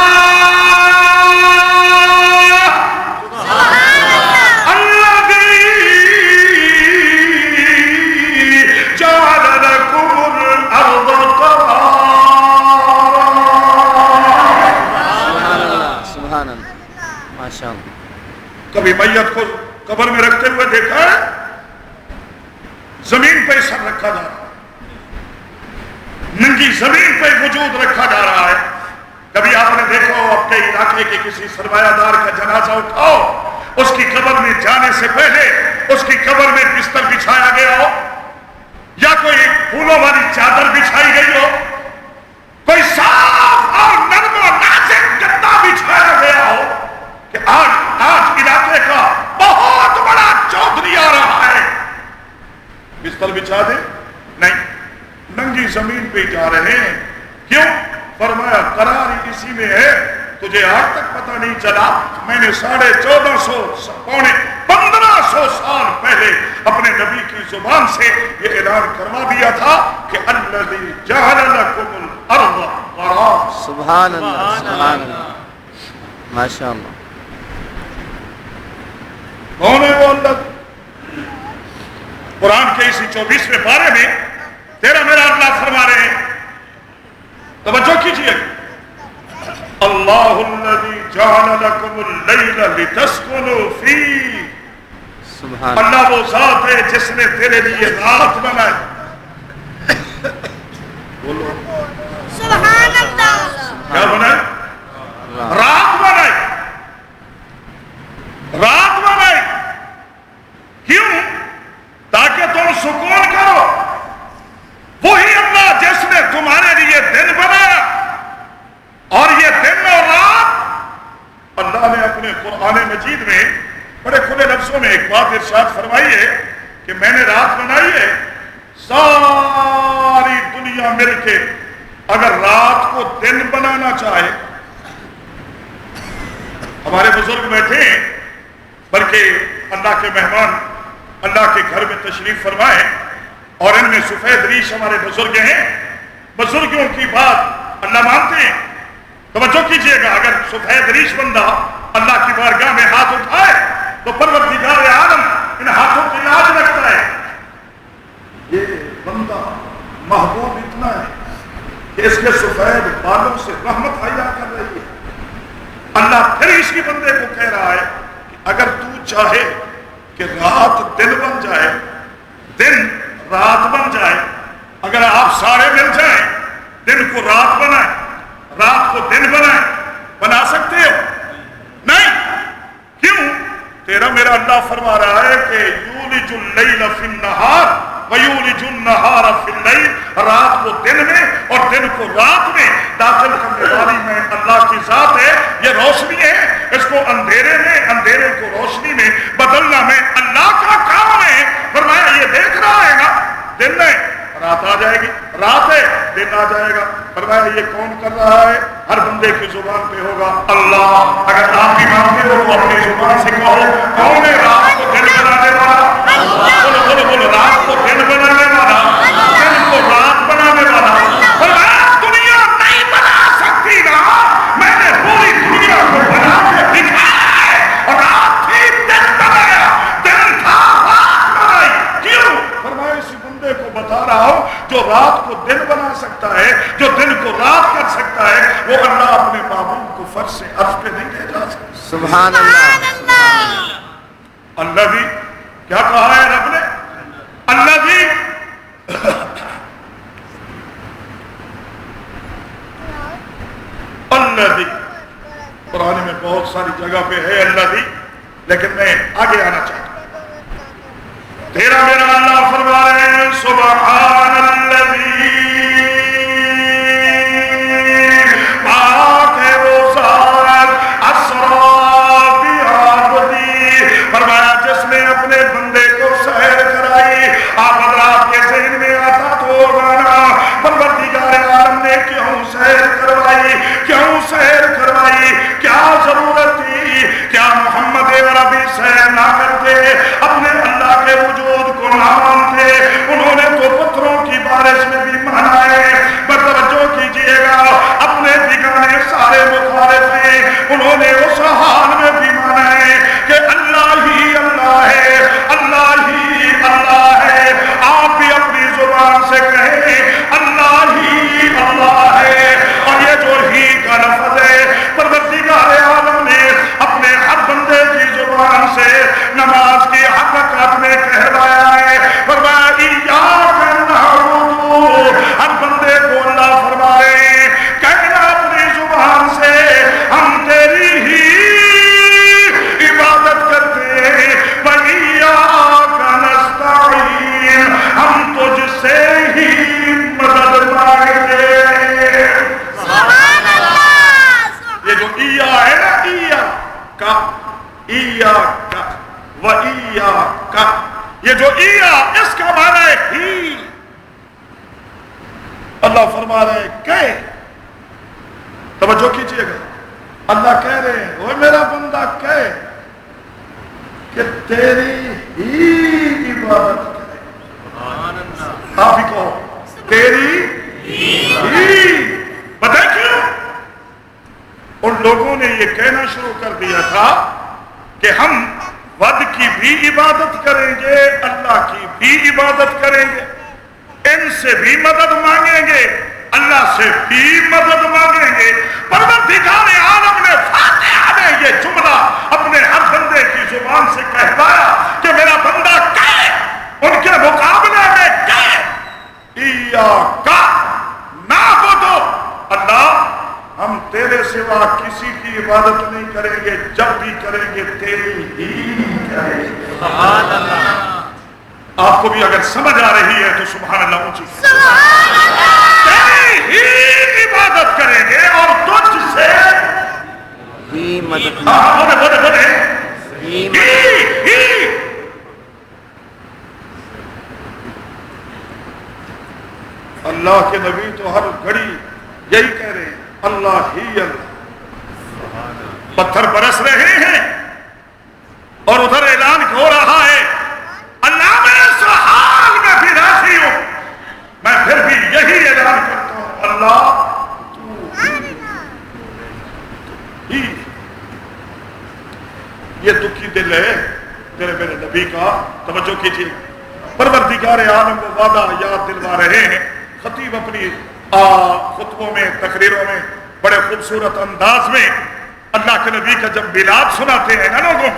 کبھی میت کو قبر میں رکھتے ہوئے دیکھا ہے؟ زمین پہ سر رکھا جا رہا ہے، ننگی زمین پہ وجود رکھا جا رہا ہے۔ کبھی آپ نے دیکھا ہو اپنے علاقے کے کسی سرمایہ دار کا جنازہ اٹھاؤ، اس کی قبر میں جانے سے پہلے اس کی قبر میں بستر بچھایا گیا ہو، یا کوئی پھولوں والی چادر بچھائی گئی ہو، کوئی صاف اور نرم و نازک گدا بچھایا گیا ہو کہ آج علاقے کا بہت بڑا چودھری آ رہا ہے، بستر بچھا دے؟ نہیں، ننگی زمین پہ جا رہے ہیں۔ کیوں؟ فرمایا قرار اسی میں ہے، تجھے آج تک پتہ نہیں چلا، میں نے 1450 پونے 1500 سال پہلے اپنے نبی کی زبان سے یہ اعلان کروا دیا تھا کہ الذی جعل لکم الارض قرارا۔ سبحان اللہ، سبحان اللہ، ماشاء اللہ۔ کون ہے وہ اللہ؟ قرآن کے اسی 24ویں پارے میں تیرا میرا اللہ فرما رہے ہیں، توجہ کیجئے، اللہ الذی جعل لکم اللیل لتسکنوا فیہ۔ سبحان اللہ وہ ذات ہے جس نے تیرے لیے رات بنائی۔ بولو سبحان اللہ، کیا بنائی؟ اللہ، رات بنائی، رات بنائی۔ کیوں؟ تاکہ تم سکون کرو۔ وہی اللہ جس نے تمہارے لیے دن بنایا، اور یہ دن اور رات اللہ نے اپنے قرآن مجید میں بڑے کھلے لفظوں میں ایک بات ارشاد فرمائی ہے کہ میں نے رات بنائی ہے، ساری دنیا مل کے اگر رات کو دن بنانا چاہے، ہمارے بزرگ بیٹھے ہیں، بلکہ اللہ کے مہمان اللہ کے گھر میں تشریف فرمائے، اور ان میں سفید ریش ہمارے بزرگ ہیں، بزرگوں کی بات اللہ مانتے ہیں۔ توجہ کیجئے گا، اگر سفید ریش بندہ اللہ کی بارگاہ میں ہاتھ اٹھائے تو پروردگار عالم ان ہاتھوں کی لاج رکھتا ہے۔ یہ بندہ محبوب اتنا ہے کہ اس کے سفید بالوں سے رحمت حیا کر رہی ہے۔ اللہ پھر اس کی بندے کو کہہ رہا ہے کہ اگر تو چاہے کہ رات دن بن جائے، دن رات بن جائے، اگر آپ سارے مل جائیں، دن کو رات بنائیں، رات کو دن بنائیں، بنا سکتے ہو؟ نہیں۔ کیوں؟ تیرا میرا اللہ فرما رہا ہے کہ یولج اللیل فی النہار ویولج النہار فی اللیل، رات کو دن میں اور دن کو رات میں داخل کرنے والی میں اللہ کی ذات ہے۔ یہ روشنی ہے، اس کو اندھیرے میں، اندھیرے کو روشنی میں بدلنا میں اللہ کا کام ہے۔ فرمایا یہ دیکھ رہا ہے نا، دن ہے رات آ جائے گی، رات ہے دن آ جائے گا۔ فرمایا یہ کون کر رہا ہے؟ ہر بندے کی زبان پہ ہوگا اللہ۔ اگر آپ بھی مانتے ہو تو اپنی زبان سے کہو، کون ہے رات کو دن بنانے والا؟ بولو بولو بولو، رات کو دن بنانے والا، دن کو رات بنانے والا۔ فرمایا دنیا نہیں بنا سکتی نا، میں نے پوری دنیا کو بنا کے دکھایا ہے، اور رات تھی دن بنایا، دن تھا رات بنائی۔ کیوں؟ فرمایا اس بندے کو بتا رہا ہوں جو رات کو دن بنا سکتا ہے، جو دن کو رات کر سکتا ہے، وہ اللہ اپنے محبوب کو فرش سے عرش پہ نہیں لے جا سکتا۔ سبحان اللہ، اللہ بھی کیا کہا ہے رب نے؟ اللہ بھی اللہ بھی قرآن میں بہت ساری جگہ پہ ہے اللہ بھی، لیکن میں آگے آنا چاہتا ہوں. تیرا میرا اللہ فرما رہے ہیں سبحان الذی، پاک ہے وہ ذات، اسریٰ بعبدی، فرمایا جس نے اپنے بندے کو سیر کرائی. آپ حضرات کے ذہن میں آتا تو گانا پروردگار عالم نے کیوں سیر کروائی، کیوں سیر کروائی، کیا ضرورت تھی؟ کیا محمد عربی سیر نہ کرتے، اپنے اللہ کے وجود کو نہ مانتے؟ انہوں نے تو پتھروں کی بارش میں بھی مانا ہے. توجہ کیجئے گا، اپنے بگانے سارے مخالف ہیں، انہوں نے اس حال میں بھی مانا ہے کہ اللہ ہی اللہ ہے، اللہ ہی اللہ ہے. آپ بھی اپنی زبان سے کہیں اللہ ہی اللہ ہے. اور یہ جو ہی کا لفظ ہے پروردگار عالم نے اپنے ہر بندے کی زبان سے نماز کی حقیقت میں کہلایا ہے. فرمایا ایاک نعبد، ہر بندے کو اللہ فرما رہے ہیں کہنا اپنی زبان سے ہم تیری ہی عبادت کرتے ہیں. وَإِيَّاكَ نَسْتَعِينُ، ہم تجھ سے ہی مدد مانگتے ہیں. سبحان اللہ. یہ جو ایا ہے نا، ایا کا، ایا کا و ایا کا، یہ جو ایا اس کا معنی ہے ہی. اللہ فرما رہے ہیں کہ توجہ کیجئے گا، اللہ کہہ رہے ہیں وہ میرا بندہ کہے کہ تیری ہی عبادت کرے. آپ ہی کہو تیری ہی. بتائیں کیوں؟ ان لوگوں نے یہ کہنا شروع کر دیا تھا کہ ہم ود کی بھی عبادت کریں گے، اللہ کی بھی عبادت کریں گے، ان سے بھی مدد مانگیں گے، اللہ سے بھی مدد مانگیں گے. پروردگار عالم نے فاتحہ میں یہ جملہ اپنے ہر بندے کی زبان سے کہوایا کہ میرا بندہ کہے، ان کے مقابلے میں کہے ایاک نعبد، اللہ ہم تیرے سوا کسی کی عبادت نہیں کریں گے، جب بھی کریں گے تیری ہی کریں گے. سبحان اللہ. آپ کو بھی اگر سمجھ آ رہی ہے تو سبحان اللہ اونچی. سبحان اللہ. تیری ہی عبادت کریں گے اور تجھ سے ہی مدد، بولے بولے بولے ہی ہی. اللہ کے نبی تو ہر گھڑی یہی کہہ رہے ہیں اللہ ہی اللہ. پتھر برس رہے ہیں اور ادھر اعلان ہو رہا ہے اللہ میں اس حال میں بھی راضی ہوں. میں پھر بھی یہی اعلان کرتا ہوں اللہ تو ہی. یہ دکھی دل ہے تیرے میرے نبی کا. توجہ کیجیے، پروردگار عالم کو وعدہ یاد دلوا رہے ہیں. خطیب اپنی خطبوں میں تقریروں میں بڑے خوبصورت انداز میں اللہ کے نبی کا جب میلاد سناتے ہیں نا لوگوں،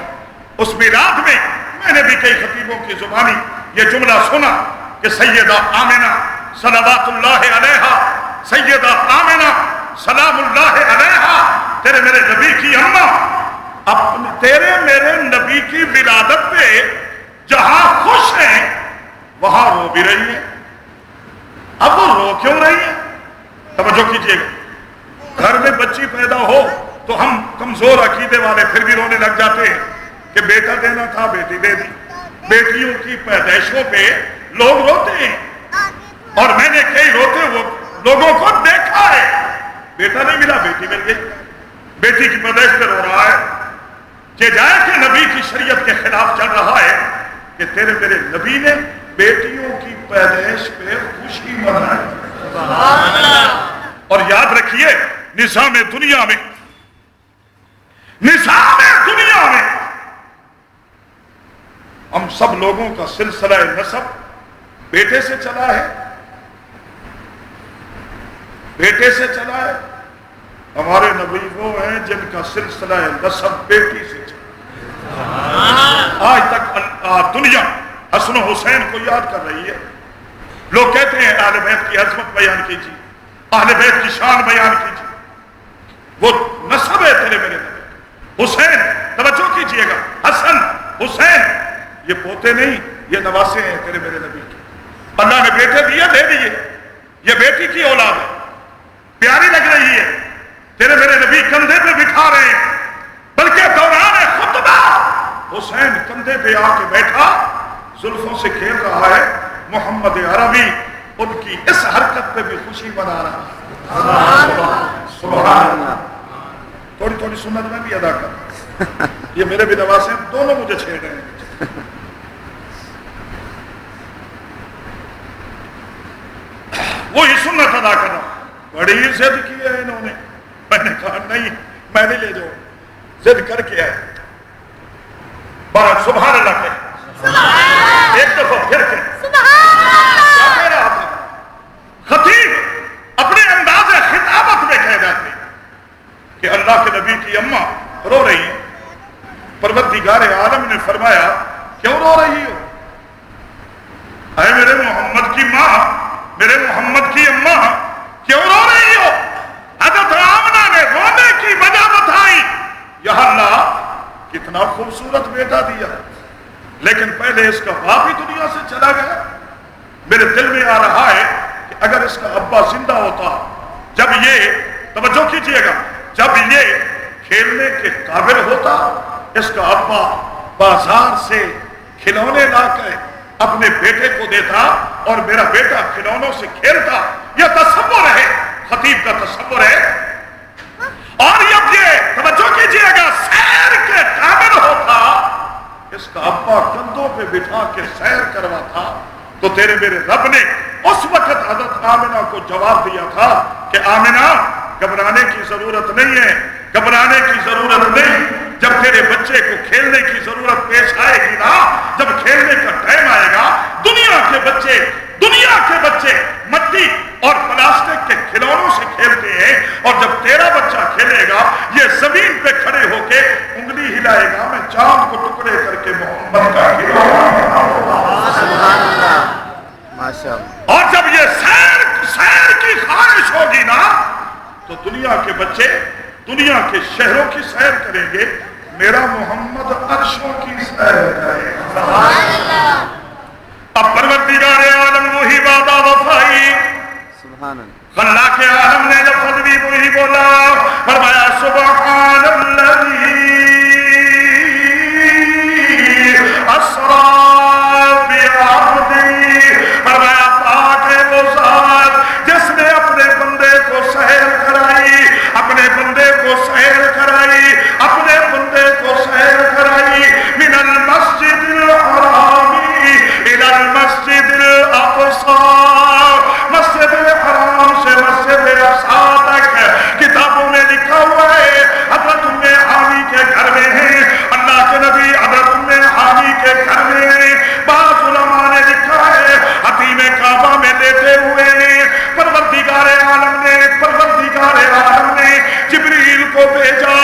اس میلاد میں میں نے بھی کئی خطیبوں کی زبانی یہ جملہ سنا کہ سیدہ آمنہ صلوات اللہ علیہا، سیدہ آمنہ سلام اللہ علیہا، تیرے میرے نبی کی اماں اپنے تیرے میرے نبی کی ولادت پہ جہاں خوش ہیں وہاں رو بھی رہی ہے. اب وہ رو کیوں رہی ہے؟ توجہ کیجئے گا. گھر میں بچی پیدا ہو تو ہم کمزور عقیدے والے پھر بھی رونے لگ جاتے ہیں کہ بیٹا دینا تھا بیٹی دے دی. بیٹیوں کی پیدائشوں پہ لوگ روتے ہیں اور میں نے کئی روتے ہوئے لوگوں کو دیکھا ہے. بیٹا نہیں ملا بیٹی مل گئی، بیٹی کی پیدائش پہ رو رہا ہے. کہ جائے کہ نبی کی شریعت کے خلاف چل رہا ہے کہ تیرے میرے نبی نے بیٹیوں کی پیدائش پہ خوشی منائی. اور یاد رکھیے نظام دنیا میں ہم سب لوگوں کا سلسلہ نسب بیٹے سے چلا ہے، بیٹے سے چلا ہے. ہمارے نبی وہ ہیں جن کا سلسلہ نسب بیٹی سے چلا. آج تک دنیا حسن و حسین کو یاد کر رہی ہے. لوگ کہتے ہیں اہل بیت کی عظمت بیان کیجیے، اہل بیت کی شان بیان کیجیے. وہ نسب ہے تیرے میرے نبی. حسین، توجہ کیجئے گا، حسن حسین یہ پوتے نہیں، یہ نواسے ہیں تیرے میرے نبی کے۔ اللہ نے بیٹے دیے، دے دیے، یہ بیٹی کی اولاد ہے، پیاری لگ رہی ہے، تیرے میرے نبی کندھے پہ بٹھا رہے ہیں، بلکہ دوران خطبہ حسین کندھے پہ آ کے بیٹھا، زلفوں سے کھیل رہا ہے۔ محمد عربی ان کی اس حرکت پہ بھی خوشی منا رہا ہے۔ سبحان اللہ۔ تھوڑی تھوڑی سنت میں بھی ادا کر رہا ہوں، یہ میرے بھی نواسے ہیں، دونوں مجھے چھیڑ رہے ہیں۔ وہی سنت ادا کر رہا ہوں۔ بڑی ضد کی ہے انہوں نے، میں نے کہا نہیں میں نہیں لے جاؤں، ضد کر کے ہے۔ بارہ سبحان اللہ کہ ایک دفعہ پھر کہ کیا کہہ رہا تھا؟ خطیب اپنے انداز خطابت میں کہہ جاتے کہ اللہ کے نبی کی اماں رو رہی ہیں، پروردگار عالم نے فرمایا کیوں رو رہی ہو؟ اے میرے محمد کی ماں، میرے محمد کی اماں کیوں رو رہی ہو؟ حضرت آمنہ نے رونے کی وجہ بتائی، یا اللہ کتنا خوبصورت بیٹا دیا، لیکن پہلے اس کا باپ ہی دنیا سے چلا گیا۔ میرے دل میں آ رہا ہے کہ اگر اس کا ابا زندہ ہوتا، جب یہ توجہ کیجئے گا، جب یہ کھیلنے کے قابل ہوتا، اس کا ابا بازار سے کھلونے لا کر اپنے بیٹے کو دیتا اور میرا بیٹا کھلونوں سے کھیلتا۔ یہ تصور ہے، خطیب کا تصور ہے۔ اور جب یہ توجہ کیجئے گا سیر کے قابل ہوتا، اس کا ابا کندھوں پہ بٹھا کے سیر کرواتا، تو تیرے میرے رب نے اس وقت حضرت آمنہ کو جواب دیا تھا کہ آمنہ گھبرانے کی ضرورت نہیں ہے، گھبرانے کی ضرورت نہیں۔ جب تیرے بچے کو کھیلنے کی ضرورت پیش آئے گی نا، جب کھیلنے کا ٹائم آئے گا، دنیا کے بچے مٹی اور پلاسٹک کے کھلونوں سے کھیلتے ہیں، اور جب تیرا بچہ کھیلے گا یہ زمین پہ کھڑے ہو کے انگلی ہلائے گا، میں چاند کو ٹکڑے کر کے محمد کا اور جب یہ سیر کی خواہش ہوگی نا، تو دنیا کے بچے دنیا کے شہروں کی سیر کریں گے، میرا محمد عرشوں کی سیر کرے گا۔ اب پروردگار عالم وہی وعدہ وفائی، خلاق عالم نے جب خطبی وہی بولا، فرمایا سبحان الذی اسریٰ بعبدہ، فرمایا پاک ہے وہ ذات جس نے اپنے بندے کو سیر کرائی، اپنے بندے کو سیر کرائی، اپنے بندے کو سیر کرائی، من المسجد الحرام الى المسجد الاقصی، مسجد الحرام سے مسجد اقصی تک۔ کتابوں میں لکھا ہوا ہے حضرت ام ہانی کے گھر میں ہے، اللہ کے نبی حضرت ام ہانی کے گھر میں ہے۔ بعض علماء نے لکھا ہے حتیم کعبہ میں لیٹے ہوئے ہیں، پروردگار عالم نے جبریل کو بھیجا،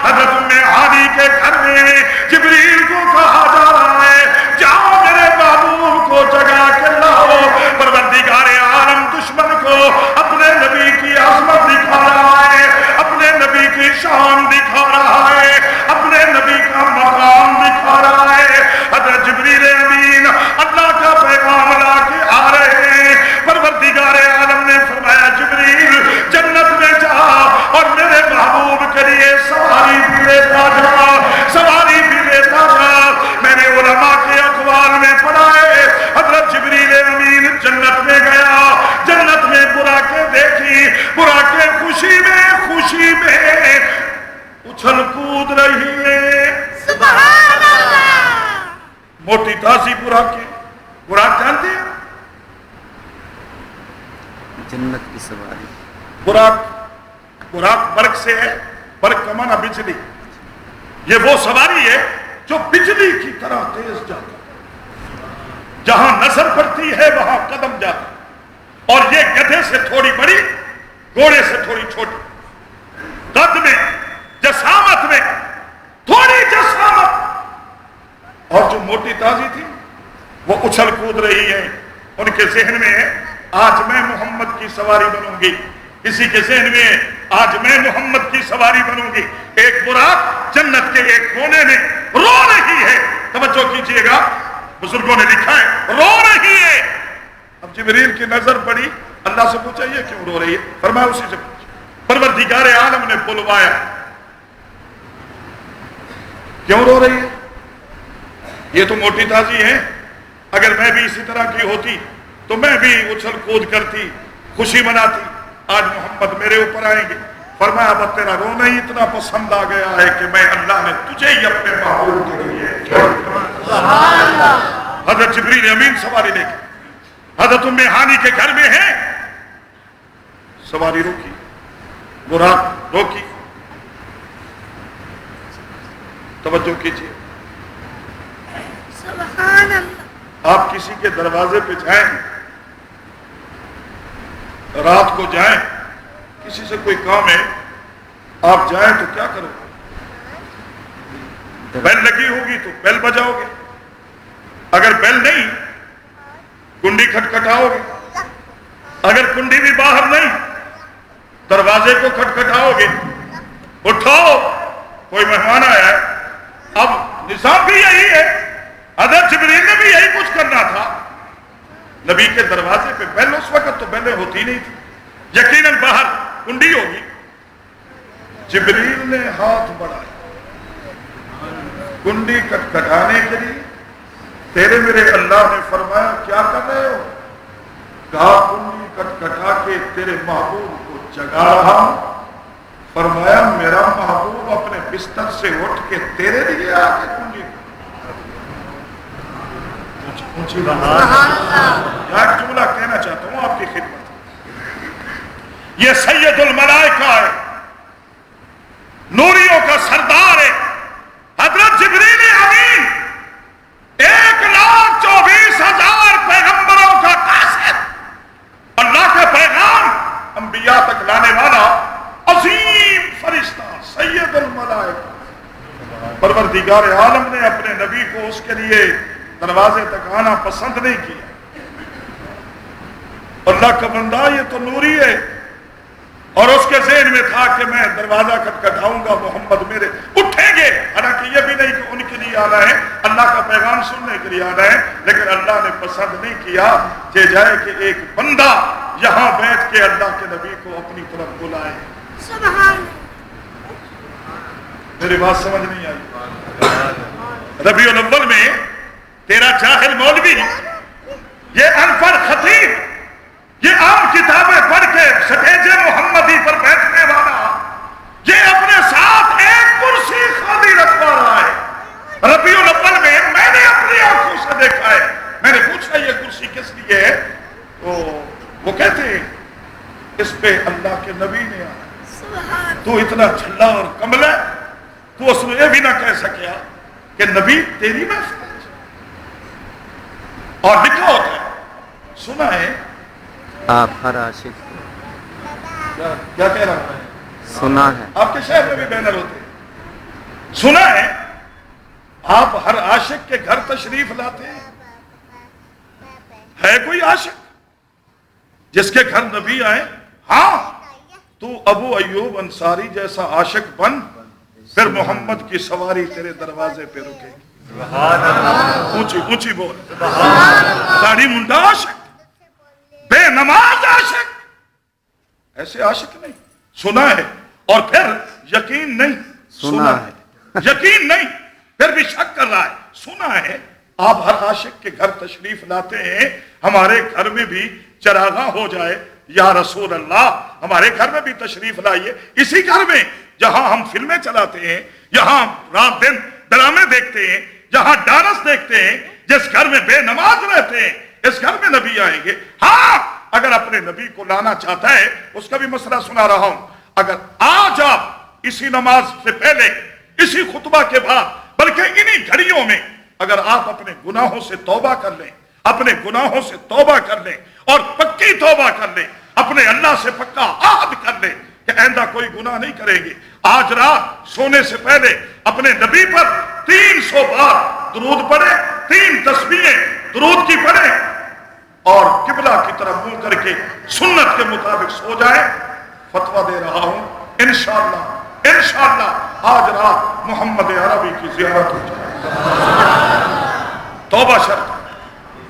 حضرت ام ہانی کے گھر میں جبریل کو کہا جا رہا ہے جاؤ میرے محبوب کو جگا کے لاؤ۔ پروردگار عالم دشمن کو اپنے نبی کی عظمت دکھا رہا ہے، اپنے نبی کی شان دکھا رہا ہے، اپنے نبی کا مقام دکھا رہا ہے۔ حضرت جبریل امین اللہ کا پیغام لا کے آ رہے ہیں۔ پروردگار عالم نے فرمایا جبریل جنت میں جا اور میرے محبوب کے لیے سواری بھی لیتا جا، سواری بھی لیتا جا۔ میں نے علماء کے اقوال میں پڑھا ہے حضرت جبریل امین جنت میں گیا، جنت میں براقیں دیکھی، براقیں خوشی میں اچھل کود رہی ہے۔ سبحان اللہ۔ موٹی تازی براق جانتے ہیں؟ جنت کی سواری، براق برق سے ہے، برق کا معنی بجلی، یہ وہ سواری ہے جو بجلی کی طرح تیز جاتی ہے، جہاں نظر پڑتی ہے وہاں قدم جاتا، اور یہ گدھے سے تھوڑی بڑی، گھوڑے سے تھوڑی چھوٹی، قد میں جسامت میں تھوڑی جسامت، اور جو موٹی تازی تھی وہ اچھل کود رہی ہے۔ ان کے ذہن میں ہے آج میں محمد کی سواری بنوں گی، کسی کے ذہن میں آج میں محمد کی سواری بنوں گی. ایک براق جنت کے ایک کونے میں رو رہی ہے. توجہ کیجئے گا, بزرگوں نے لکھا ہے رو رہی ہے. اب جبریل کی نظر پڑی, اللہ سے پوچھا یہ کیوں رو رہی ہے؟ فرمایا اسی سے پوچھا. پروردگار عالم نے بلوایا, کیوں رو رہی ہے؟ یہ تو موٹی تازی ہے, اگر میں بھی اسی طرح کی ہوتی تو میں بھی اچھل کود کرتی, خوشی مناتی. آج محمد میرے اوپر آئیں گے. فرمایا اب تیرا رونا ہی اتنا پسند آ گیا ہے کہ میں اللہ نے تجھے ہی اپنے محبوب کے لیے. حضرت جبریل امین سواری لے کے حضرت ام ہانی کے گھر میں ہے. سواری روکی, براق روکی. توجہ کیجیے, سبحان اللہ. آپ کسی کے دروازے پہ جائیں, رات کو جائیں, کسی سے کوئی کام ہے, آپ جائیں تو کیا کرو؟ بیل لگی ہوگی تو بیل بجاؤ گے, اگر بیل نہیں کنڈی کھٹکھٹاؤ گے, اگر کنڈی بھی باہر نہیں دروازے کو کھٹکھٹاؤ گے. اٹھاؤ, کوئی مہمان آیا ہے. اب نظام بھی یہی ہے, حضرت جبریل نے بھی یہی کچھ کرنا تھا. نبی کے دروازے پہ بیل, اس وقت تو بیلیں ہوتی نہیں تھی, یقیناً باہر کنڈی ہوگی. جبریل نے ہاتھ بڑھایا کنڈی کھٹکھٹانے کے لیے. تیرے میرے اللہ نے فرمایا کیا کر رہے ہو؟ کہا کنڈی کھٹکھٹا کے تیرے محبوب کو جگا رہا ہوں. فرمایا میرا محبوب اپنے بستر سے اٹھ کے تیرے لیے آ کے کنڈی. ایک جملہ کہنا چاہتا ہوں آپ کی خدمت, یہ سید الملائکہ ہے, نوریوں کا سردار ہے, حضرت جبریل امین, 1,24,000 پیغمبروں کا قاصد, اللہ کا پیغام انبیاء تک لانے والا عظیم فرشتہ سید الملائکہ. پروردگار عالم نے اپنے نبی کو اس کے لیے دروازے تک آنا پسند نہیں کیا. اللہ کا بندہ یہ تو نوری ہے, اور اس کے ذہن میں تھا کہ میں دروازہ کھٹکھٹاؤں گا, محمد میرے اٹھیں گے. حالانکہ یہ بھی نہیں کہ ان کے لیے آنا ہے, اللہ کا پیغام سننے کے لیے آنا ہے, لیکن اللہ نے پسند نہیں کیا کہ جائے کہ ایک بندہ یہاں بیٹھ کے اللہ کے نبی کو اپنی طرف بلائے. سبحان. میری بات سمجھ نہیں آئی؟ ربیع الاول میں تیرا جاہل مولوی, یہ انپڑھ خطیب, یہ عام کتابیں پڑھ کے سٹیج محمدی پر بیٹھنے والا, یہ اپنے ساتھ ایک کرسی خالی رکھوا رہا ہے. ربیع الاول میں نے اپنی آنکھوں سے دیکھا ہے. میں نے پوچھا یہ کرسی کس لیے ہے؟ وہ کہتے ہیں اس پہ اللہ کے نبی نے آیا. تو اتنا جھلا اور کمل ہے, تو اس نے یہ بھی نہ کہہ سکیا کہ نبی تیری محفل. اور لکھا ہوتا ہے, سنا ہے آپ ہر عاشق کیا کہہ رہا ہے؟ سنا ہے. آپ کے شہر میں بھی بینر ہوتے ہیں. سنا ہے آپ ہر عاشق کے گھر تشریف لاتے ہیں. ہے کوئی عاشق جس کے گھر نبی آئے؟ ہاں, تو ابو ایوب انصاری جیسا عاشق بن, پھر محمد کی سواری تیرے دروازے پہ رکے گی. اونچی اونچی بول. داڑھی منڈا عاشق, بے نماز عاشق, ایسے عاشق نہیں. سنا ہے اور پھر یقین نہیں. سنا ہے یقین نہیں, پھر بھی شک کر رہا ہے. سنا ہے آپ ہر عاشق کے گھر تشریف لاتے ہیں, ہمارے گھر میں بھی چراغاں ہو جائے. یا رسول اللہ ہمارے گھر میں بھی تشریف لائیے. اسی گھر میں جہاں ہم فلمیں چلاتے ہیں, یہاں رات دن ڈرامے دیکھتے ہیں, جہاں ڈانس دیکھتے ہیں, جس گھر میں بے نماز رہتے ہیں, اس گھر میں نبی آئیں گے. ہاں, اگر اپنے نبی کو لانا چاہتا ہے, اس کا بھی مسئلہ سنا رہا ہوں. اگر آج آپ اسی نماز سے پہلے, اسی خطبہ کے بعد, بلکہ انہی گھڑیوں میں اگر آپ اپنے گناہوں سے توبہ کر لیں, اپنے گناہوں سے توبہ کر لیں اور پکی توبہ کر لیں, اپنے اللہ سے پکا عہد کر لیں کہ آئندہ کوئی گناہ نہیں کریں گے. آج رات سونے سے پہلے اپنے نبی پر 300 بار درود پڑھیں, 3 تسبیحیں درود کی پڑھیں, اور قبلہ کی طرف منہ کر کے سنت کے مطابق سو جائیں. فتویٰ دے رہا ہوں, انشاءاللہ آج رات محمد عربی کی زیارت ہو جائے. توبہ شرط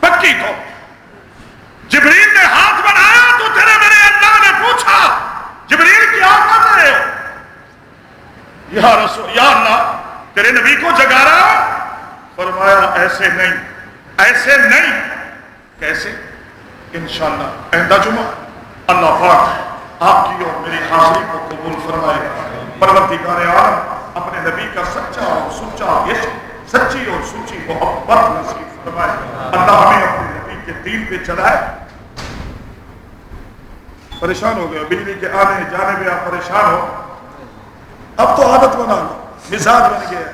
پکی تو. جبریل نے ہاتھ بنایا تو تیرے میرے اللہ نے پوچھا جبریل کیا کر رہے ہو؟ یا رسول یا اللہ تیرے نبی کو جگا رہا ہوں. فرمایا ایسے نہیں. کیسے؟ انشاءاللہ آئندہ جمعہ اللہ پاک آپ کی اور میری حاضری کو قبول فرمائے. پروردگار عالم اپنے نبی کا سچا اور سچا عشق، سچی اور سچی محبت نصیب فرمائے. اللہ ہمیں اپنے نبی کے دین پہ چلائے. پریشان ہو گئے بجلی کے آنے جانے میں آپ پریشان ہو. اب تو عادت بنا لو، مزاج بن گیا.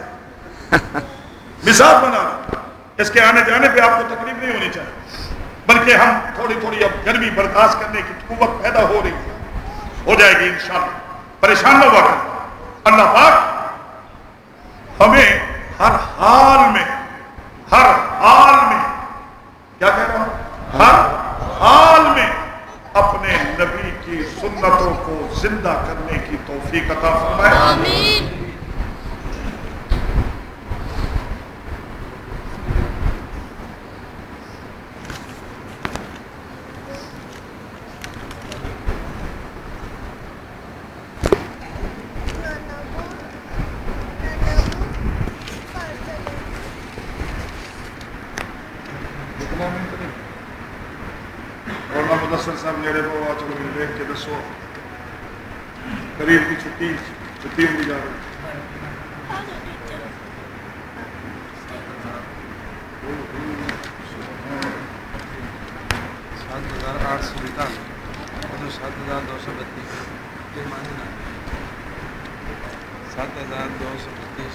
مزاج بنا لو. اس کے آنے جانے پہ آپ کو تکلیف نہیں ہونی چاہیے، بلکہ ہم تھوڑی اب گرمی برداشت کرنے کی قوت پیدا ہو رہی ہے، ہو جائے گی انشاءاللہ. پریشان نہ ہوا کریں. اللہ پاک ہمیں ہر حال میں کیا کہہ رہا ہوں، ہر حال میں اپنے نبی کی سنتوں کو زندہ کرنے کی توفیق عطا فرمائے. آمین. مدثر صاحب نیڑے کو آ چلو دیکھ کے دسو قریب کی چھٹی ہوئی جا رہی. 7,842 7,232 7,232.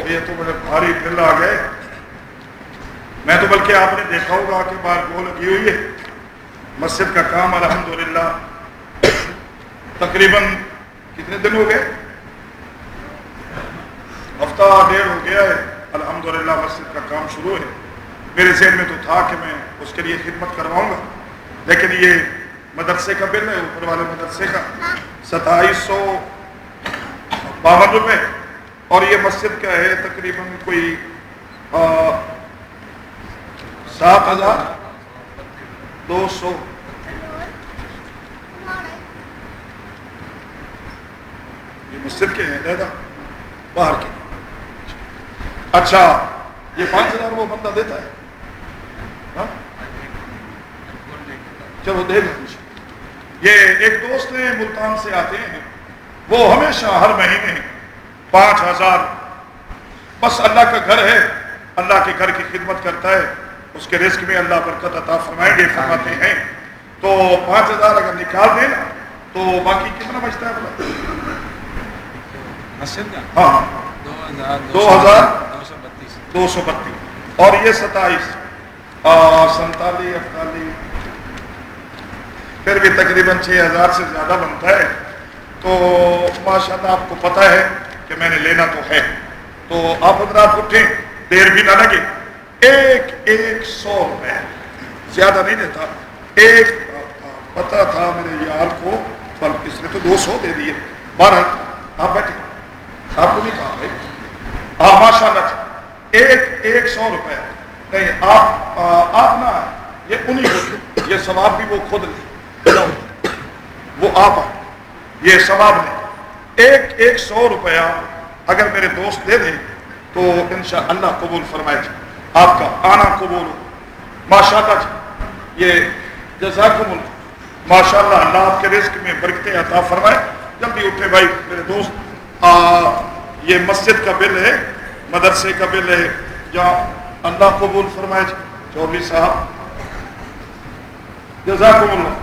یہ تو بڑے بھاری دل آ گئے. میں تو بلکہ آپ نے دیکھا ہوگا کہ باہر گو لگی ہوئی ہے. مسجد کا کام الحمدللہ تقریباً کتنے دن ہو گئے؟ ہفتہ ڈیڑھ ہو گیا ہے. الحمدللہ مسجد کا کام شروع ہے. میرے ذہن میں تو تھا کہ میں اس کے لیے خدمت کرواؤں گا، لیکن یہ مدرسے کا بل ہے، اوپر والے مدرسے کا 2752 روپے، اور یہ مسجد کا ہے تقریباً کوئی 7,200. یہ مسجد کے ہیں دادا باہر کے. اچھا یہ 5,000 وہ بندہ دیتا ہے. چلو دے دیں. یہ ایک دوست ہیں ملتان سے آتے ہیں، وہ ہمیشہ ہر مہینے 5,000 بس اللہ کا گھر ہے، اللہ کے گھر کی خدمت کرتا ہے، اس کے رزق میں اللہ برکت عطا فرمائیں گے فرماتے ہیں. تو 5,000 اگر نکال دیں نا تو باقی کتنا بچتا ہے بلا؟ مسجد کا ہاں 2,232 اور یہ 27 47 48 پھر بھی تقریباً 6,000 سے زیادہ بنتا ہے. تو ماشاءاللہ آپ کو پتہ ہے کہ میں نے لینا تو ہے. تو آپ حضرات اٹھیں، دیر بھی نہ لگے. 100 روپے زیادہ نہیں دیتا. ایک پتہ تھا میرے یار کو، اس نے تو 200 دے دیے. 12 آپ بیٹھے، آپ کو نہیں کہا بھائی. ہاں ماشاء اللہ 100 روپے نہیں. آپ نہ یہ انہیں کو یہ ثواب بھی وہ خود لے، وہ آپ یہ ثواب لے. 100 روپیہ اگر میرے دوست دے دیں تو انشاءاللہ قبول فرمائے. آپ کا آنا قبول ہو ماشاءاللہ. یہ جزاکم اللہ ماشاءاللہ. اللہ آپ کے رزق میں برکتیں عطا فرمائے. جلدی اٹھے بھائی میرے دوست. یہ مسجد کا بل ہے، مدرسے کا بل ہے، جہاں اللہ قبول فرمائے. چودھری صاحب جزاکم اللہ.